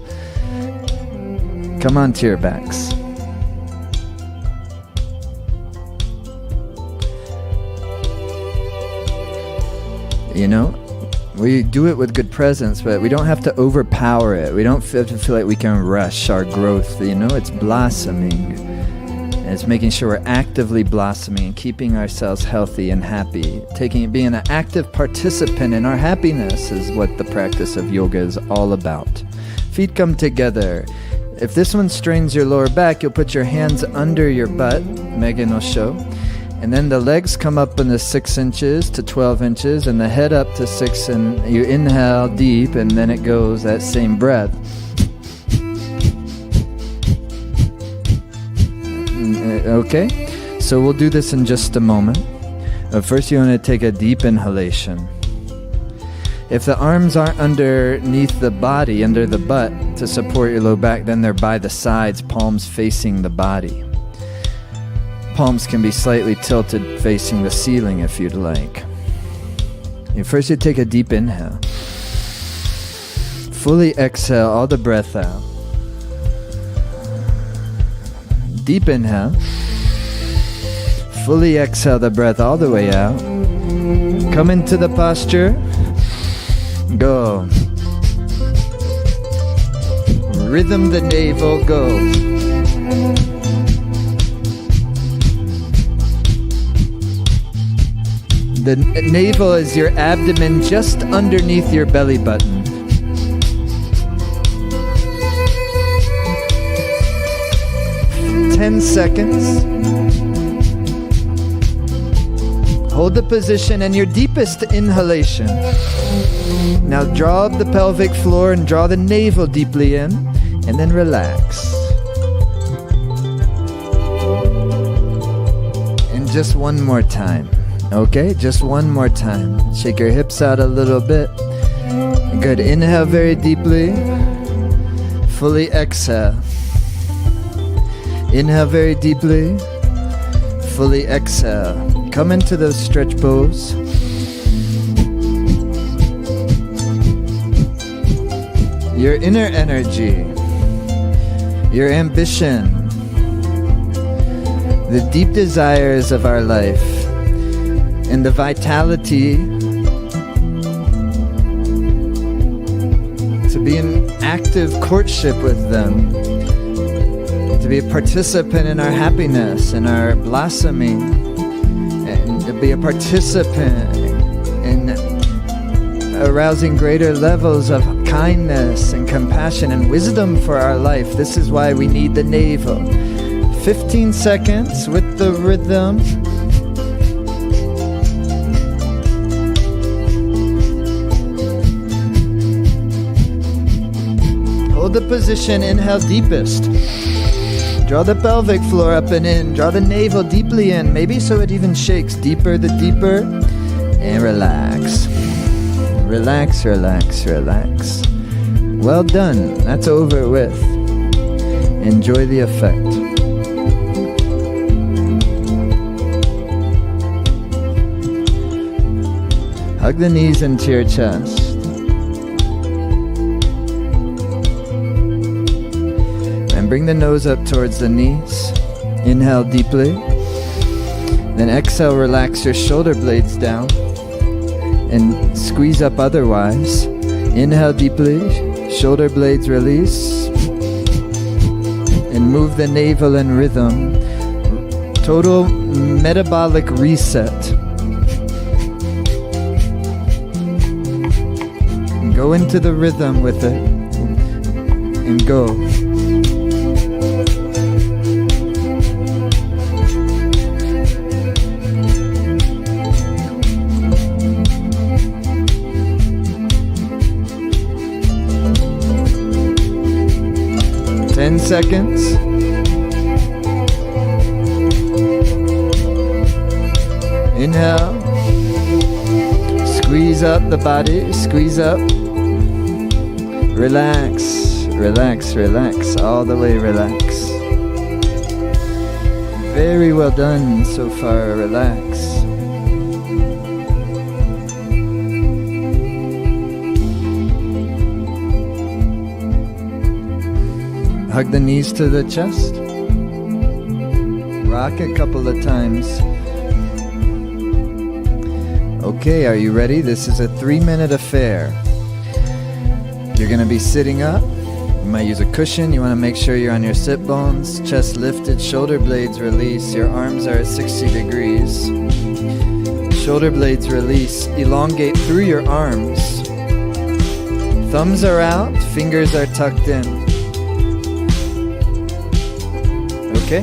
B: Come onto your backs. You know, we do it with good presence, but we don't have to overpower it. We don't have to feel like we can rush our growth. You know, it's blossoming.
A: It's making sure we're actively blossoming and keeping ourselves healthy and happy. Being an active participant in our happiness is what the practice of yoga is all about. Feet come together. If this one strains your lower back, you'll put your hands under your butt, Mege no Sho. And then the legs come up in the 6 inches to 12 inches and the head up to 6. And you inhale deep and then it goes that same breath. Okay, so we'll do this in just a moment. First you want to take a deep inhalation. If the arms aren't underneath the body, under the butt, to support your low back, then they're by the sides, palms facing the body. Palms can be slightly tilted facing the ceiling if you'd like. First you take a deep inhale. Fully exhale all the breath out. Deep inhale. Fully exhale the breath all the way out. Come into the posture. Go. Rhythm the navel, go. The navel is your abdomen just underneath your belly button. "10 seconds. Hold the position and your deepest inhalation. Now draw up the pelvic floor and draw the navel deeply in, and then relax. And just one more time. Okay, just one more time. Shake your hips out a little bit. Good. Inhale very deeply. Fully exhale. Inhale very deeply. Fully exhale. Come into those stretch pose. Your inner energy, your ambition, the deep desires of our life, and the vitality to be in active courtship with them, to be a participant in our happiness and our blossoming, and to be a participant in arousing greater levels of kindness and compassion and wisdom for our life. This is why we need the navel. 15 seconds with the rhythm. Hold the position, inhale deepest. Draw the pelvic floor up and in. Draw the navel deeply in, maybe so it even shakes. Deeper, the deeper. And relax. Relax, relax, relax. Well done. That's over with. Enjoy the effect. Hug the knees into your chest. And bring the nose up towards the knees. Inhale deeply. Then exhale, relax your shoulder blades down. And squeeze up otherwise. Inhale deeply, shoulder blades release. And move the navel in rhythm. Total metabolic reset. And go into the rhythm with it. And go. Seconds. Inhale. Squeeze up the body. Squeeze up. Relax. Relax, relax. All the way relax. Very well done so far. Relax. Hug the knees to the chest. Rock a couple of times. Okay, are you ready? This is a 3-minute affair. You're going to be sitting up. You might use a cushion. You want to make sure you're on your sit bones, chest lifted, shoulder blades release. Your arms are at 60 degrees. Shoulder blades release. Elongate through your arms. Thumbs are out, fingers are tucked in. Okay?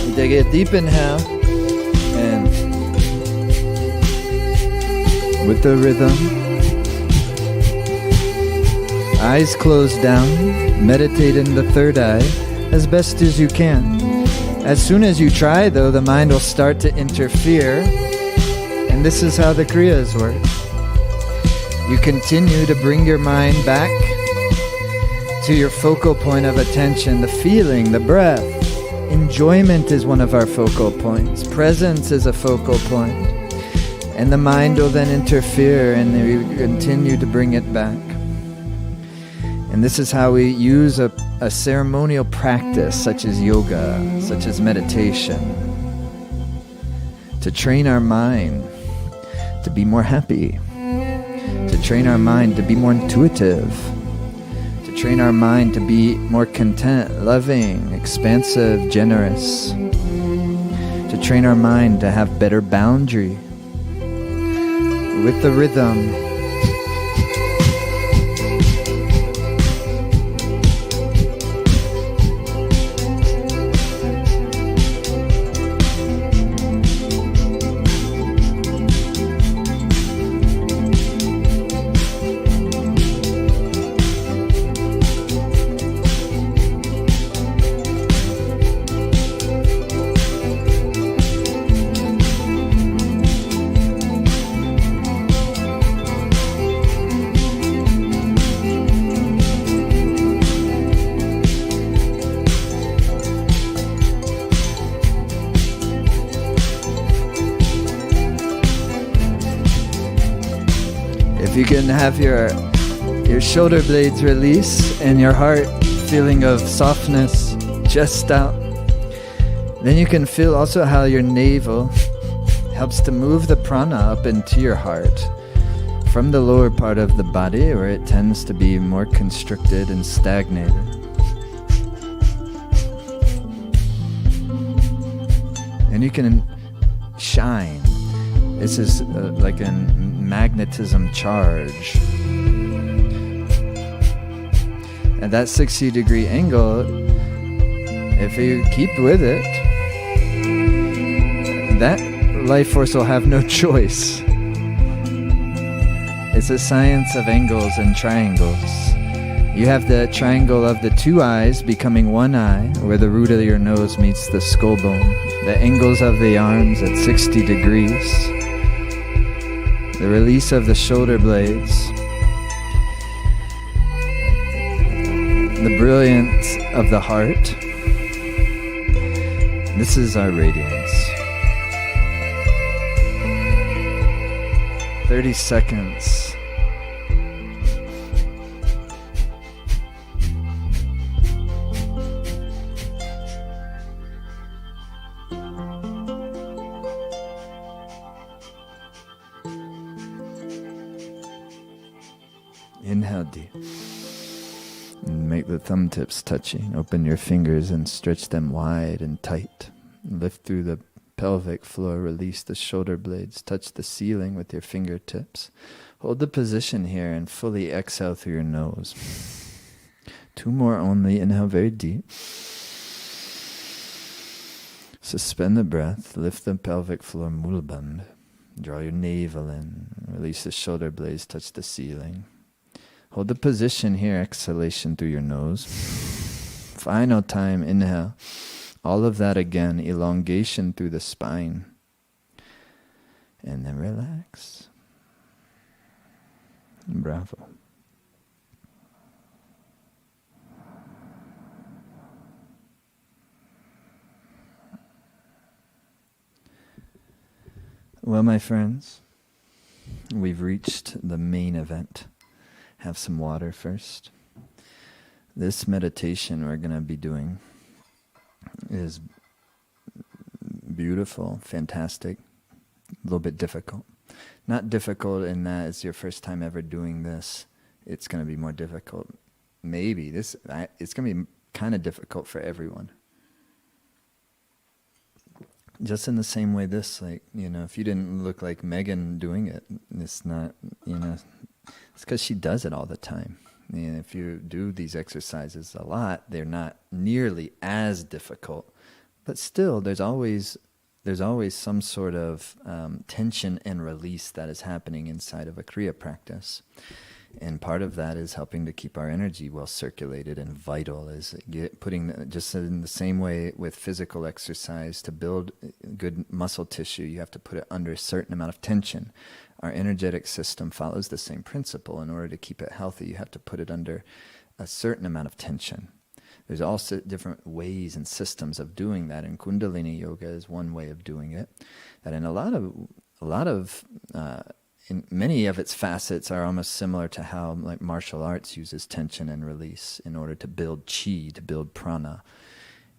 A: You take a deep inhale, and with the rhythm, eyes closed down, meditate in the third eye as best as you can. As soon as you try, though, the mind will start to interfere, and this is how the Kriyas work. You continue to bring your mind back to your focal point of attention, the feeling, the breath. Enjoyment is one of our focal points. Presence is a focal point. And the mind will then interfere, and we continue to bring it back. And this is how we use a ceremonial practice such as yoga, such as meditation, to train our mind to be more happy, to train our mind to be more intuitive, to train our mind to be more content, loving, expansive, generous, to train our mind to have better boundary with the rhythm. If you can have your shoulder blades release and your heart feeling of softness, chest out, then you can feel also how your navel helps to move the prana up into your heart from the lower part of the body where it tends to be more constricted and stagnated. And you can shine. This is like a magnetism charge. At that 60-degree angle, if you keep with it, that life force will have no choice. It's a science of angles and triangles. You have the triangle of the two eyes becoming one eye, where the root of your nose meets the skull bone. The angles of the arms at 60 degrees. The release of the shoulder blades. The brilliance of the heart. This is our radiance. 30 seconds. Inhale deep. And make the thumb tips touching. Open your fingers and stretch them wide and tight. Lift through the pelvic floor. Release the shoulder blades. Touch the ceiling with your fingertips. Hold the position here and fully exhale through your nose. 2 more only. Inhale very deep. Suspend the breath. Lift the pelvic floor. Mulabandh. Draw your navel in. Release the shoulder blades. Touch the ceiling. Hold the position here, exhalation through your nose. Final time, inhale. All of that again, elongation through the spine. And then relax. Bravo. Well, my friends, we've reached the main event. Have some water first. This meditation we're going to be doing is beautiful, fantastic, a little bit difficult. Not difficult in that it's your first time ever doing this. It's going to be more difficult
B: maybe it's going to be kind of difficult for everyone. Just in the same way this, like, if you didn't look like Megan doing it, it's not, it's because she does it all the time. And if you do these exercises a lot, they're not nearly as difficult. But still, there's always some sort of tension and release that is happening inside of a Kriya practice. And part of that is helping to keep our energy well circulated and vital, is putting, just in the same way with physical exercise, to build good muscle tissue, you have to put it under a certain amount of tension. Our energetic system follows the same principle. In order to keep it healthy, you have to put it under a certain amount of tension. There's also different ways and systems of doing that, and Kundalini yoga is one way of doing it. That in a lot of in many of its facets are almost similar to how like martial arts uses tension and release in order to build chi, to build prana.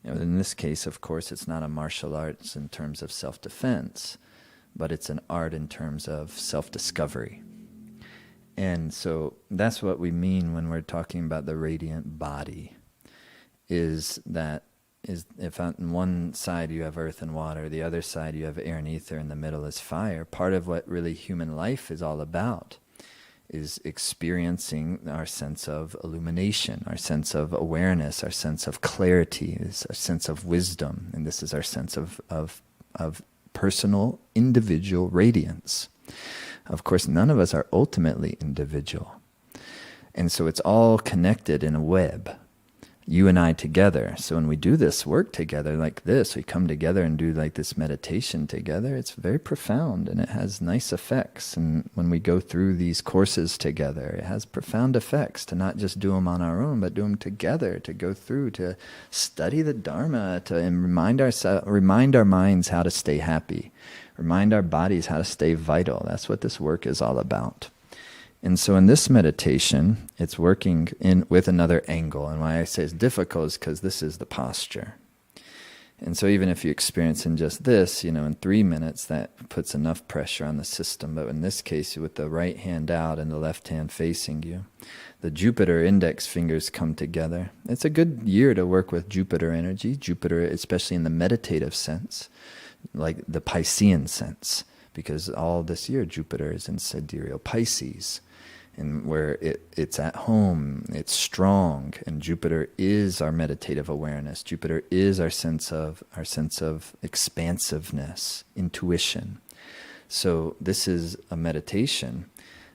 B: In this case, of course, it's not a martial arts in terms of self-defense, but it's an art in terms of self-discovery. And so that's what we mean when we're talking about the radiant body, is if on one side you have earth and water, the other side you have air and ether, in the middle is fire. Part of what really human life is all about is experiencing our sense of illumination, our sense of awareness, our sense of clarity, is our sense of wisdom, and this is our sense of personal, individual radiance. Of course, none of us are ultimately individual. And so it's all connected in a web, you and I together. So when we do this work together like this, we come together and do like this meditation together, it's very profound and it has nice effects. And when we go through these courses together, it has profound effects to not just do them on our own, but do them together, to go through, to study the Dharma, and remind our minds how to stay happy, remind our bodies how to stay vital. That's what this work is all about. And so in this meditation, it's working with another angle. And why I say it's difficult is because this is the posture. And so even if you experience in just this, in 3 minutes, that puts enough pressure on the system. But in this case, with the right hand out and the left hand facing you, the Jupiter index fingers come together. It's a good year to work with Jupiter energy, Jupiter especially in the meditative sense, like the Piscean sense, because all this year Jupiter is in sidereal Pisces. And where it's at home, it's strong, and Jupiter is our meditative awareness. Jupiter is our sense of expansiveness, intuition. So this is a meditation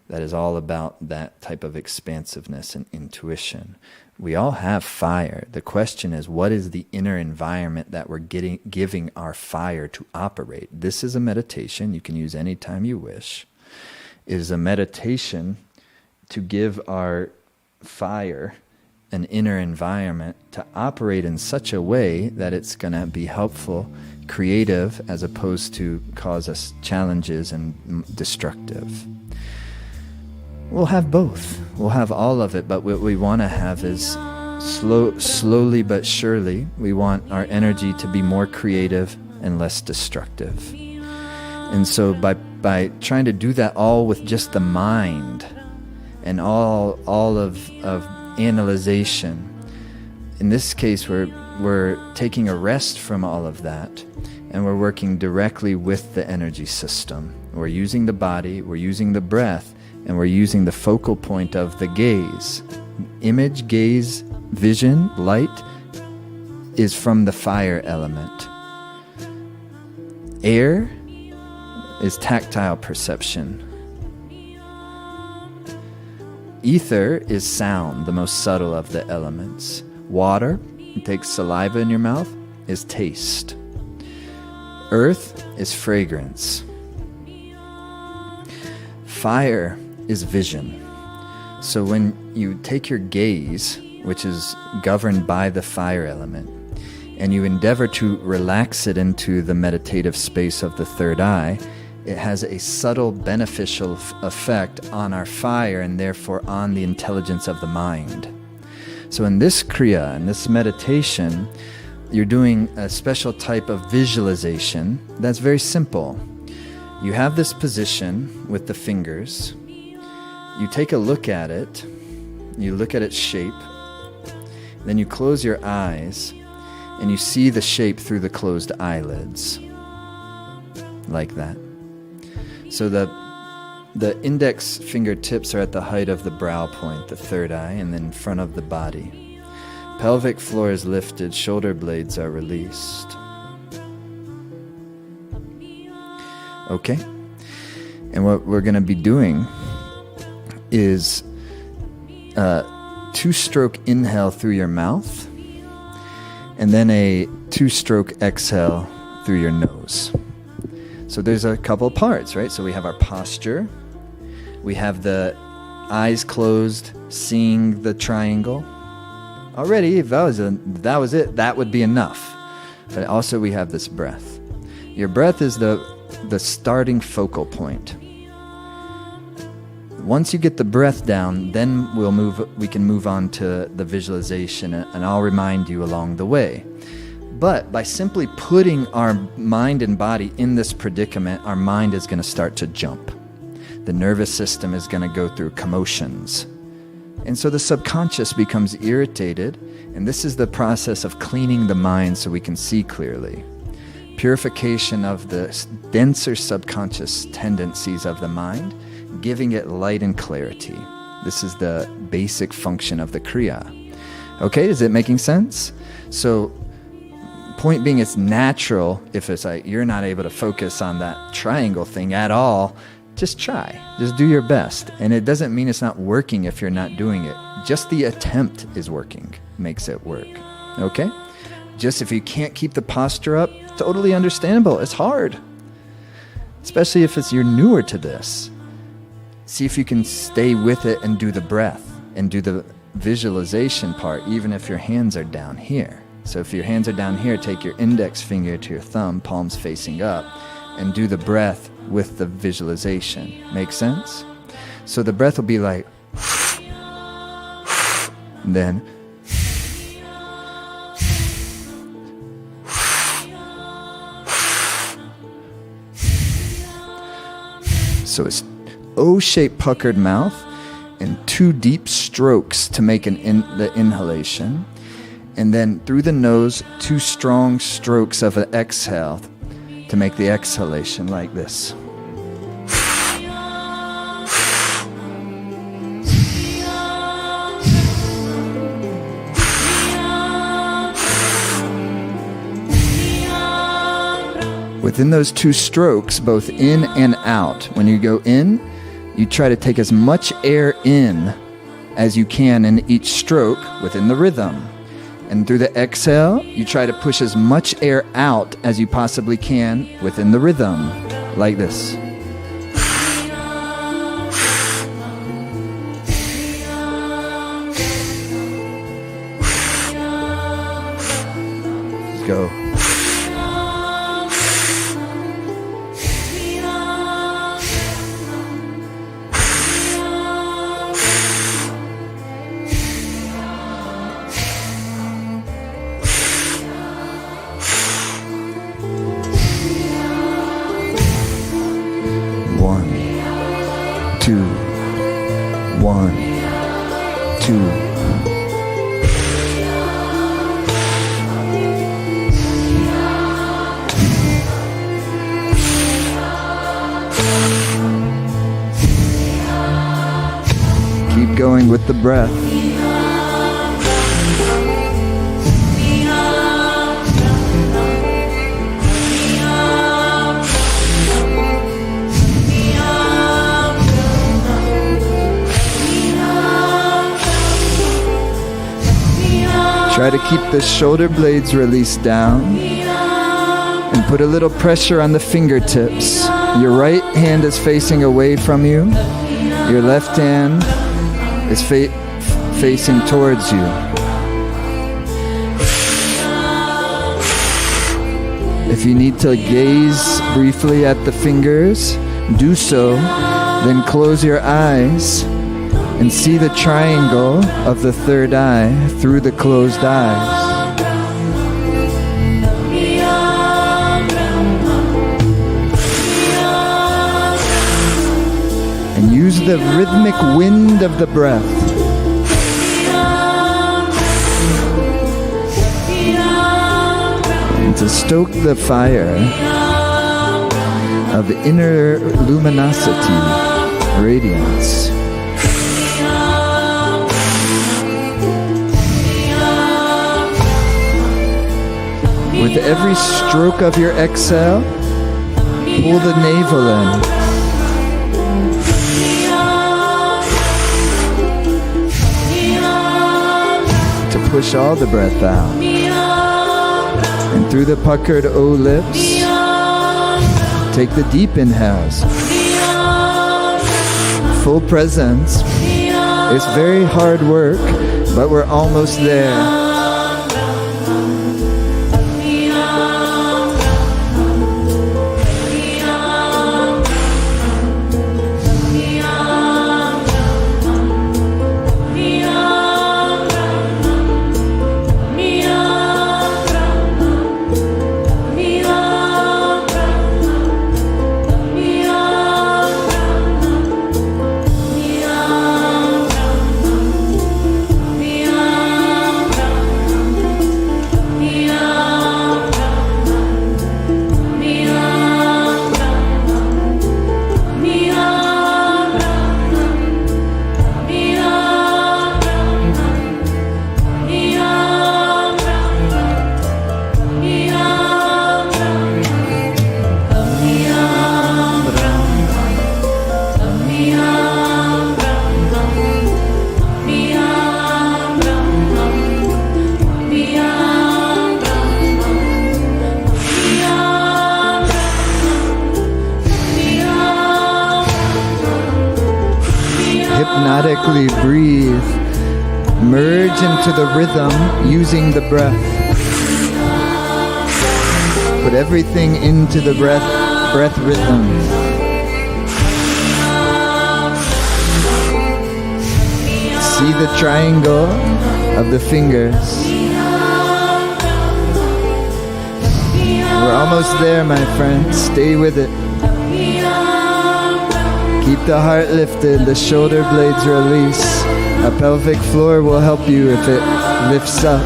B: that is all about that type of expansiveness and intuition. We all have fire. The question is, what is the inner environment that we're giving our fire to operate? This is a meditation you can use anytime you wish. It is a meditation to give our fire an inner environment to operate in such a way that it's going to be helpful, creative, as opposed to cause us challenges and destructive. We'll have both. We'll have all of it, but what we want to have is slowly but surely, we want our energy to be more creative and less destructive. And so by trying to do that all with just the mind, and all of analyzation. In this case, we're taking a rest from all of that, and we're working directly with the energy system. We're using the body, we're using the breath, and we're using the focal point of the gaze. Image, gaze, vision, light is from the fire element. Air is tactile perception. Ether is sound, the most subtle of the elements. Water, it takes saliva in your mouth, is taste. Earth is fragrance. Fire is vision. So when you take your gaze, which is governed by the fire element, and you endeavor to relax it into the meditative space of the third eye, it has a subtle beneficial effect on our fire and therefore on the intelligence of the mind. So in this kriya, in this meditation, you're doing a special type of visualization that's very simple. You have this position with the fingers. You take a look at it. You look at its shape, Then you close your eyes and you see the shape through the closed eyelids. Like that. So the index fingertips are at the height of the brow point, the third eye, and then in front of the body. Pelvic floor is lifted, shoulder blades are released. Okay? And what we're going to be doing is two-stroke inhale through your mouth, and then a two-stroke exhale through your nose. So there's a couple parts, right? So we have our posture. We have the eyes closed, seeing the triangle. Already, if that was it, that would be enough. But also we have this breath. Your breath is the starting focal point. Once you get the breath down, then we can move on to the visualization, and I'll remind you along the way. But by simply putting our mind and body in this predicament, our mind is going to start to jump. The nervous system is going to go through commotions. And so the subconscious becomes irritated, and this is the process of cleaning the mind so we can see clearly. Purification of the denser subconscious tendencies of the mind, giving it light and clarity. This is the basic function of the Kriya. Okay, is it making sense? So, point being, it's natural if it's like you're not able to focus on that triangle thing at all. Just try. Just do your best. And it doesn't mean it's not working if you're not doing it. Just the attempt is working, makes it work. Okay? Just if you can't keep the posture up, totally understandable. It's hard. Especially if you're newer to this. See if you can stay with it and do the breath and do the visualization part, even if your hands are down here. So if your hands are down here, take your index finger to your thumb, palms facing up, and do the breath with the visualization. Make sense? So the breath will be like, and then, so it's O-shaped puckered mouth and two deep strokes to make the inhalation. And then through the nose, two strong strokes of an exhale to make the exhalation like this. Within those two strokes, both in and out, when you go in, you try to take as much air in as you can in each stroke within the rhythm. And through the exhale, you try to push as much air out as you possibly can within the rhythm, like this. Let's go. One, two. Keep going with the breath. Try to keep the shoulder blades released down and put a little pressure on the fingertips. Your right hand is facing away from you. Your left hand is facing towards you. If you need to gaze briefly at the fingers, do so. Then close your eyes and see the triangle of the third eye through the closed eyes. And use the rhythmic wind of the breath and to stoke the fire of inner luminosity, radiance. With every stroke of your exhale, pull the navel in. To push all the breath out. And through the puckered O lips, take the deep inhales. Full presence. It's very hard work, but we're almost there. Hypnotically breathe. Merge into the rhythm using the breath. Put everything into the breath rhythm. See the triangle of the fingers. We're almost there, my friend. Stay with it. Keep the heart lifted, the shoulder blades release. A pelvic floor will help you if it lifts up.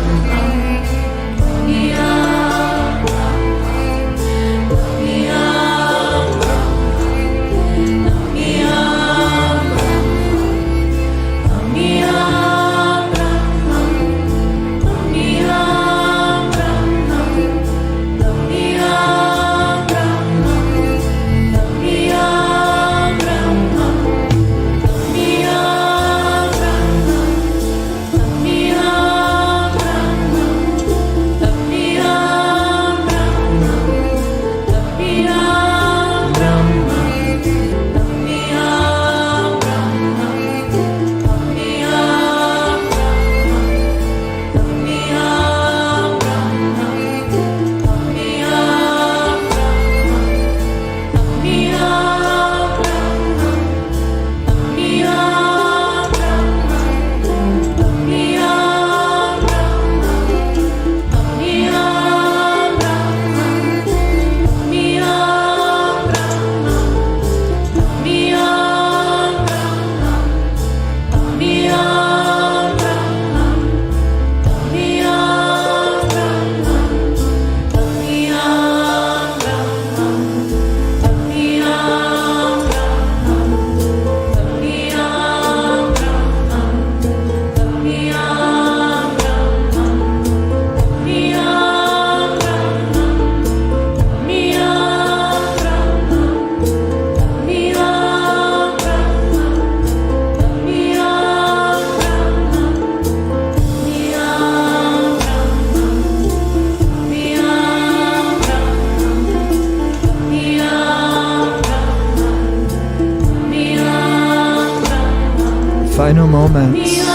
B: Final moments.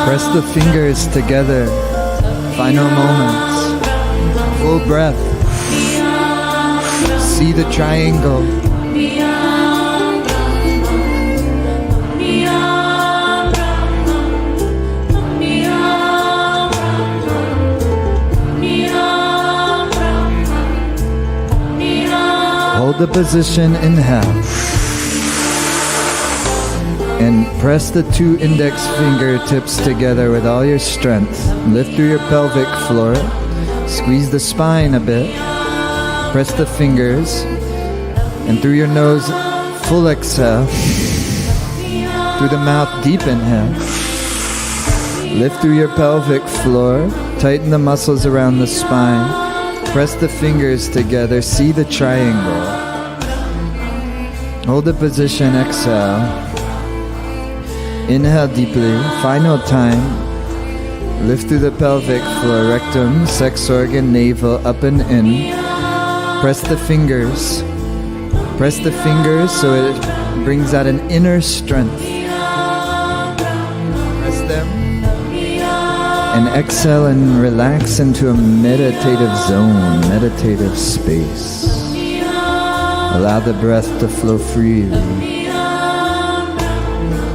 B: Press the fingers together. Final moments. Full breath. See the triangle. Hold the position, inhale. And press the 2 index fingertips together with all your strength. Lift through your pelvic floor. Squeeze the spine a bit. Press the fingers. And through your nose, full exhale. Through the mouth, deep inhale. Lift through your pelvic floor. Tighten the muscles around the spine. Press the fingers together. See the triangle. Hold the position, exhale. Inhale deeply. Final time. Lift through the pelvic floor, rectum, sex organ, navel, up and in. Press the fingers. Press the fingers so it brings out an inner strength. Press them. And exhale and relax into a meditative zone, meditative space. Allow the breath to flow freely.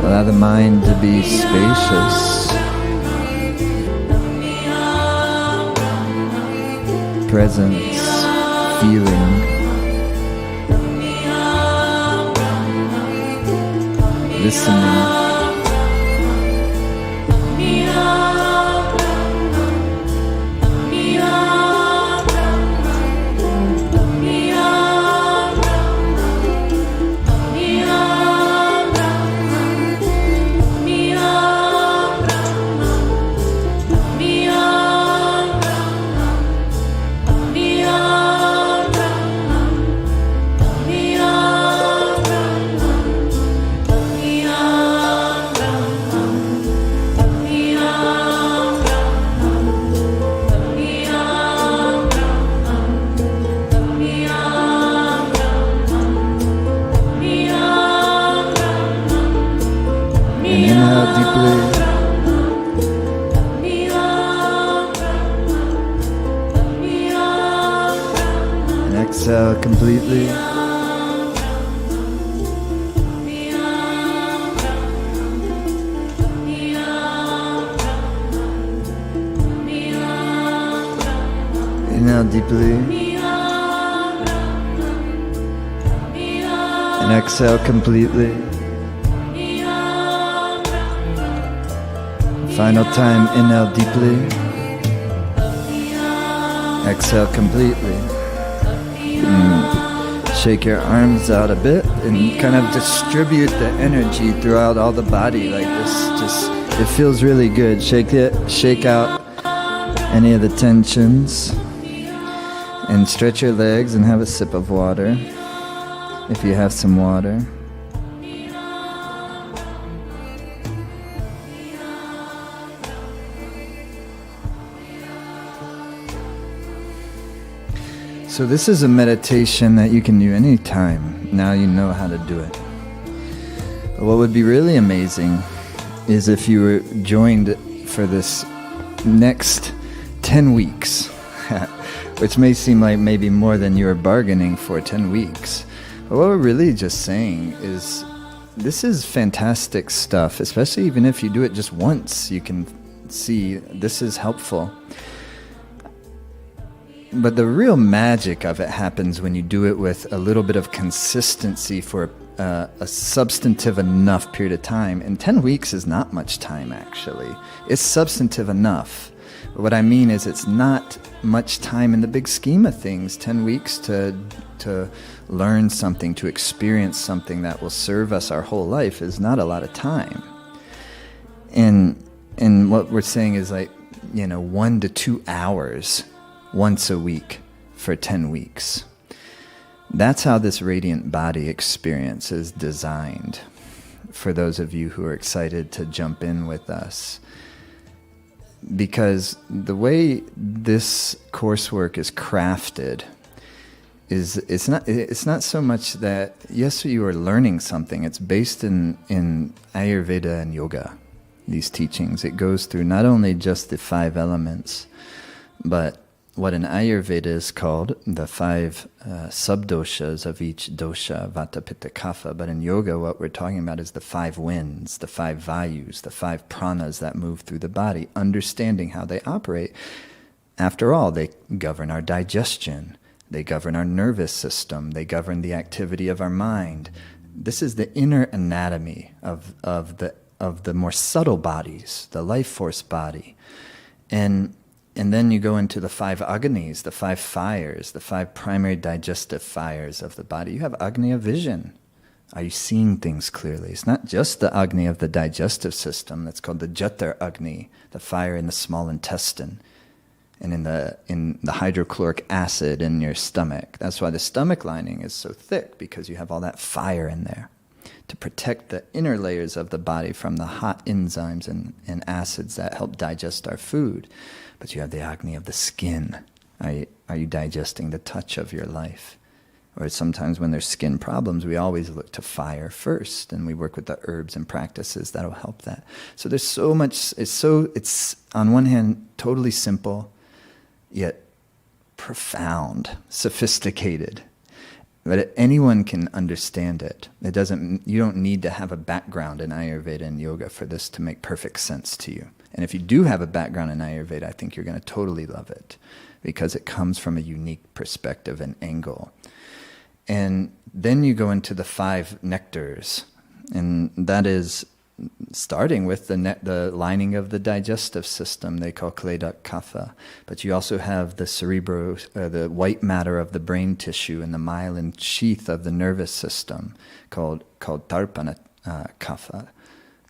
B: Allow the mind to be spacious. Presence, feeling. Listening. Exhale completely. Inhale deeply. And exhale completely. Final time, inhale deeply. Exhale completely. Shake your arms out a bit and kind of distribute the energy throughout all the body like this. It feels really good. Shake out any of the tensions and stretch your legs and have a sip of water if you have some water. So this is a meditation that you can do anytime. Now you know how to do it. What would be really amazing is if you were joined for this next 10 weeks, which may seem like maybe more than you were bargaining for 10 weeks. But what we're really just saying is this is fantastic stuff, especially even if you do it just once, you can see this is helpful. But the real magic of it happens when you do it with a little bit of consistency for a substantive enough period of time. And 10 weeks is not much time, actually. It's substantive enough. But what I mean is it's not much time in the big scheme of things. 10 weeks to learn something, to experience something that will serve us our whole life is not a lot of time. And what we're saying is 1 to 2 hours once a week for 10 weeks. That's how this radiant body experience is designed for those of you who are excited to jump in with us. Because the way this coursework is crafted is it's not so much that, yes, you are learning something. It's based in Ayurveda and yoga, these teachings. It goes through not only just the 5 elements, but what in Ayurveda is called the 5 subdoshas of each dosha, Vata, Pitta, Kapha. But in yoga, what we're talking about is the 5 winds, the 5 vayus, the 5 pranas that move through the body, understanding how they operate. After all, they govern our digestion. They govern our nervous system. They govern the activity of our mind. This is the inner anatomy of the more subtle bodies, the life force body. And then you go into the 5 agnis, the 5 fires, the 5 primary digestive fires of the body. You have agni of vision. Are you seeing things clearly? It's not just the agni of the digestive system. That's called the Jatar agni, the fire in the small intestine, and in the hydrochloric acid in your stomach. That's why the stomach lining is so thick, because you have all that fire in there to protect the inner layers of the body from the hot enzymes and acids that help digest our food. But you have the agni of the skin. Are you digesting the touch of your life? Or sometimes when there's skin problems, we always look to fire first, and we work with the herbs and practices that'll help that. So there's so much. It's on one hand totally simple, yet profound, sophisticated. But anyone can understand it. You don't need to have a background in Ayurveda and yoga for this to make perfect sense to you. And if you do have a background in Ayurveda, I think you're going to totally love it, because it comes from a unique perspective and angle. And then you go into the 5 nectars, and that is starting with the lining of the digestive system, they call kleda kapha. But you also have the the white matter of the brain tissue, and the myelin sheath of the nervous system, called tarpana kapha.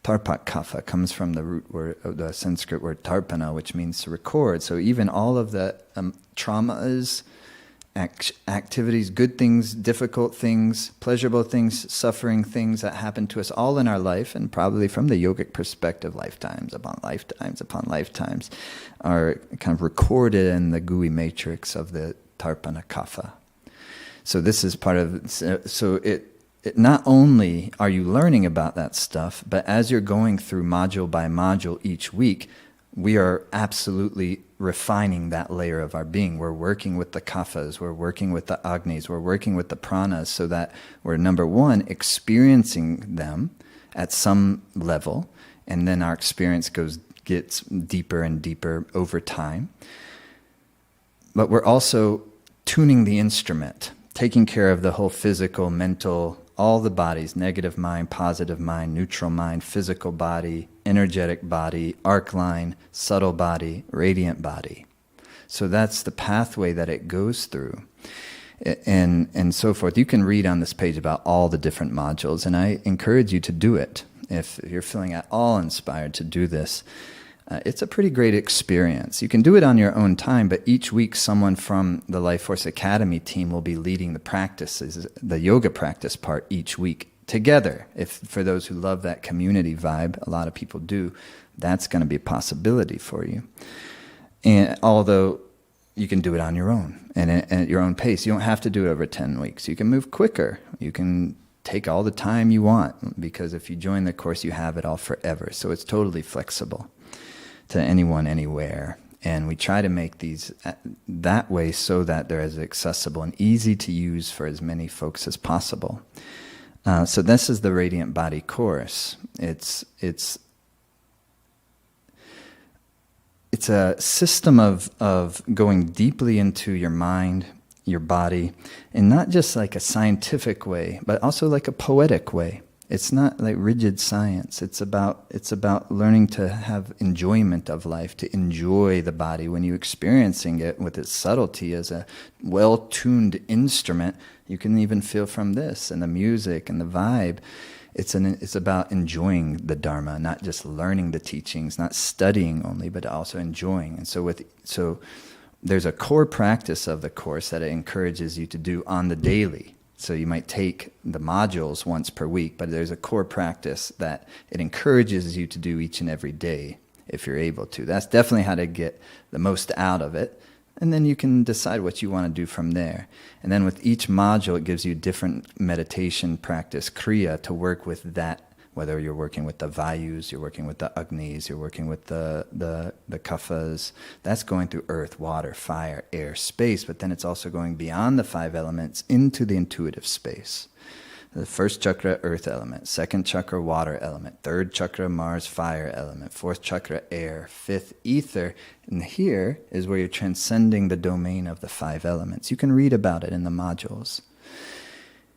B: Tarpak kapha comes from the root word, the Sanskrit word tarpana, which means to record. So even all of the traumas, activities, good things, difficult things, pleasurable things, suffering things that happen to us all in our life, and probably from the yogic perspective, lifetimes upon lifetimes upon lifetimes, are kind of recorded in the gooey matrix of the tarpana kapha. So this is part of, so it not only are you learning about that stuff, but as you're going through module by module each week, we are absolutely refining that layer of our being. We're working with the kaphas, we're working with the agnis, we're working with the pranas, so that we're, number one, experiencing them at some level, and then our experience gets deeper and deeper over time. But we're also tuning the instrument, taking care of the whole physical, mental, all the bodies, negative mind, positive mind, neutral mind, physical body, energetic body, arc line, subtle body, radiant body. So that's the pathway that it goes through, and so forth. You can read on this page about all the different modules, and I encourage you to do it. If you're feeling at all inspired to do this, it's a pretty great experience. You can do it on your own time, but each week someone from the Life Force Academy team will be leading the practices, the yoga practice part each week together. If for those who love that community vibe, a lot of people do, that's going to be a possibility for you. And although you can do it on your own and at your own pace, you don't have to do it over 10 weeks. You can move quicker. You can take all the time you want, because if you join the course, you have it all forever. So it's totally flexible to anyone, anywhere. And we try to make these that way so that they're as accessible and easy to use for as many folks as possible. So this is the Radiant Body course. It's a system of going deeply into your mind, your body, in not just like a scientific way, but also like a poetic way. It's not like rigid science. It's about learning to have enjoyment of life, to enjoy the body when you're experiencing it with its subtlety as a well-tuned instrument. You can even feel from this and the music and the vibe. It's about enjoying the Dharma, not just learning the teachings, not studying only, but also enjoying. And so there's a core practice of the course that it encourages you to do on the daily. So you might take the modules once per week, but there's a core practice that it encourages you to do each and every day if you're able to. That's definitely how to get the most out of it. And then you can decide what you want to do from there. And then with each module, it gives you different meditation practice, kriya, to work with that, whether you're working with the vayus, you're working with the agnis, you're working with the kaphas. That's going through earth, water, fire, air, space, but then it's also going beyond the 5 elements into the intuitive space. The first chakra, earth element. Second chakra, water element. Third chakra, Mars, fire element. Fourth chakra, air. Fifth, ether. And here is where you're transcending the domain of the 5 elements. You can read about it in the modules.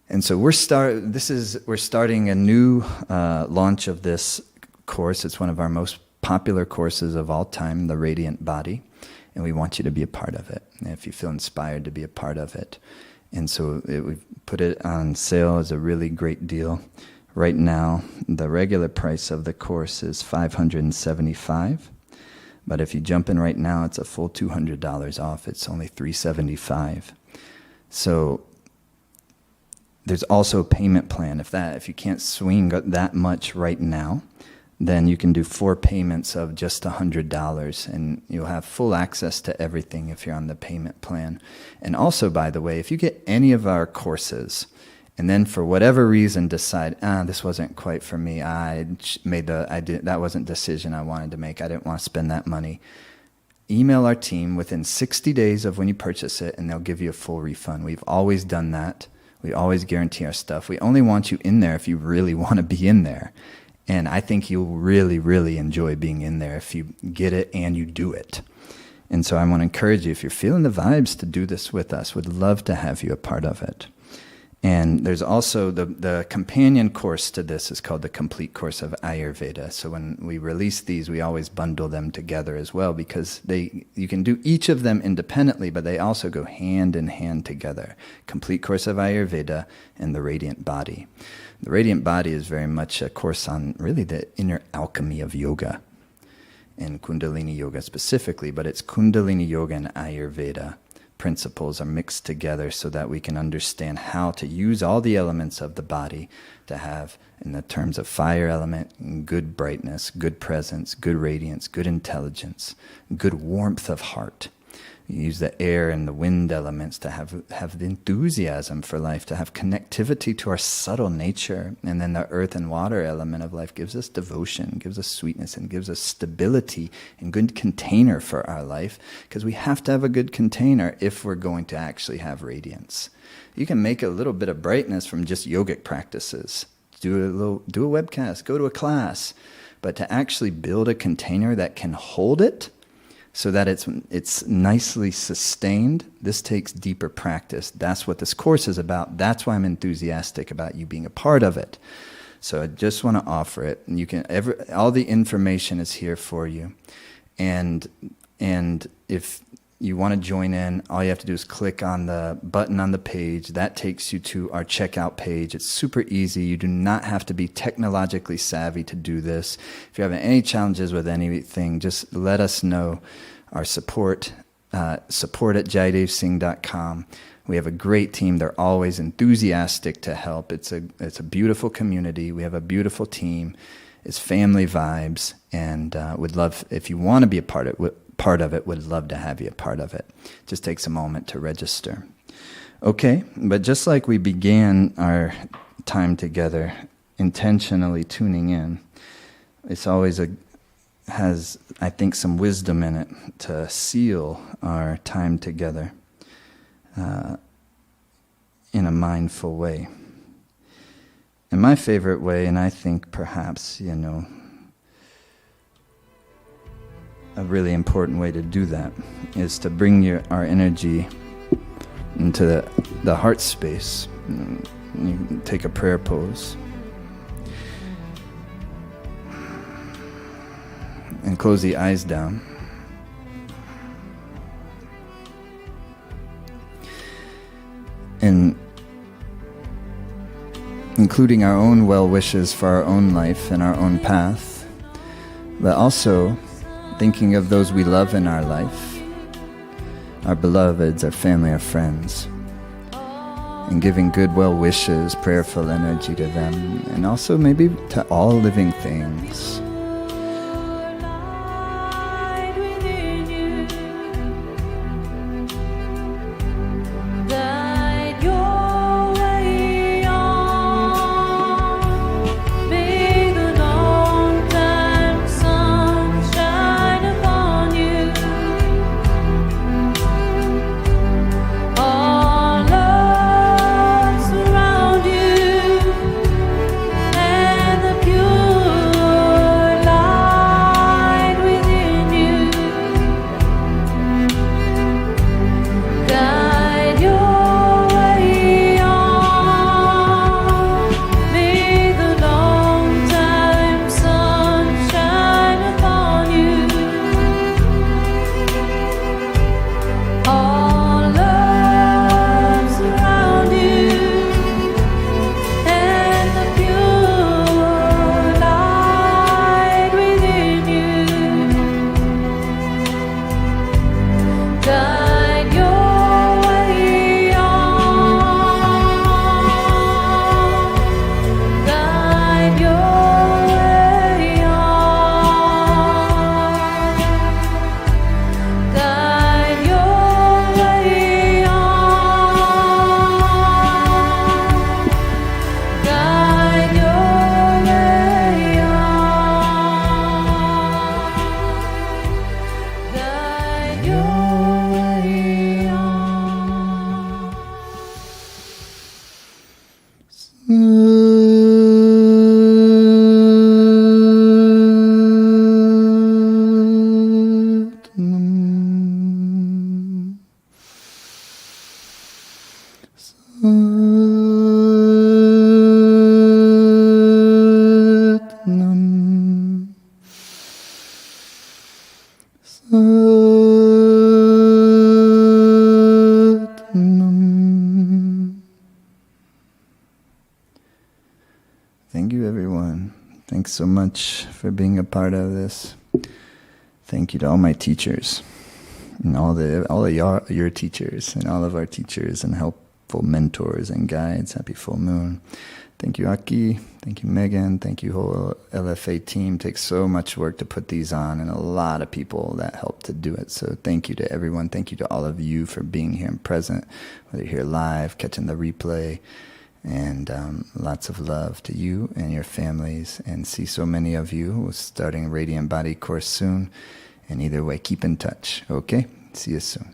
B: And so we're starting a new launch of this course. It's one of our most popular courses of all time, the Radiant Body. And we want you to be a part of it. And if you feel inspired to be a part of it. And so we put it on sale as a really great deal. Right now, the regular price of the course is $575. But if you jump in right now, it's a full $200 off. It's only $375. So there's also a payment plan. If you can't swing that much right now, then you can do 4 payments of just $100, and you'll have full access to everything if you're on the payment plan. And also, by the way, if you get any of our courses, and then for whatever reason decide, this wasn't quite for me, that wasn't a decision I wanted to make, I didn't want to spend that money, email our team within 60 days of when you purchase it, and they'll give you a full refund. We've always done that. We always guarantee our stuff. We only want you in there if you really want to be in there. And I think you'll really, really enjoy being in there if you get it and you do it. And so I want to encourage you, if you're feeling the vibes, to do this with us. Would love to have you a part of it. And there's also the companion course to this is called the Complete Course of Ayurveda. So when we release these, we always bundle them together as well, because you can do each of them independently, but they also go hand in hand together. Complete Course of Ayurveda and the Radiant Body. The Radiant Body is very much a course on really the inner alchemy of yoga, and Kundalini Yoga specifically, but it's Kundalini Yoga and Ayurveda principles are mixed together so that we can understand how to use all the elements of the body to have, in the terms of fire element, good brightness, good presence, good radiance, good intelligence, good warmth of heart. You use the air and the wind elements to have the enthusiasm for life, to have connectivity to our subtle nature. And then the earth and water element of life gives us devotion, gives us sweetness, and gives us stability and good container for our life, because we have to have a good container if we're going to actually have radiance. You can make a little bit of brightness from just yogic practices. Do a webcast, go to a class. But to actually build a container that can hold it, so that it's nicely sustained, this takes deeper practice. That's what this course is about. That's why I'm enthusiastic about you being a part of it. So I just want to offer it. And you can all the information is here for you. And if you want to join in, all you have to do is click on the button on the page. That takes you to our checkout page. It's super easy. You do not have to be technologically savvy to do this. If you're having any challenges with anything, just let us know. Our support at jaidevsingh.com. We have a great team. They're always enthusiastic to help. It's a beautiful community. We have a beautiful team. It's family vibes, and would love, if you want to be a part of it, would love to have you a part of it. Just takes a moment to register. Okay, but just like we began our time together, intentionally tuning in, it's always has, I think, some wisdom in it to seal our time together in a mindful way. And my favorite way, and I think perhaps, a really important way to do that, is to bring our energy into the heart space. You can take a prayer pose. And close the eyes down. And including our own well wishes for our own life and our own path, but also thinking of those we love in our life, our beloveds, our family, our friends, and giving good well wishes, prayerful energy to them, and also maybe to all living things.
C: All love surround you.
B: Thanks so much for being a part of this. Thank you to all my teachers and all of your teachers and all of our teachers and helpful mentors and guides. Happy full moon. Thank you, Aki. Thank you, Megan. Thank you, whole LFA team. It takes so much work to put these on, and a lot of people that help to do it. So thank you to everyone. Thank you to all of you for being here and present, whether you're here live, catching the replay. And lots of love to you and your families. And see so many of you starting Radiant Body course soon. And either way, keep in touch. Okay? See you soon.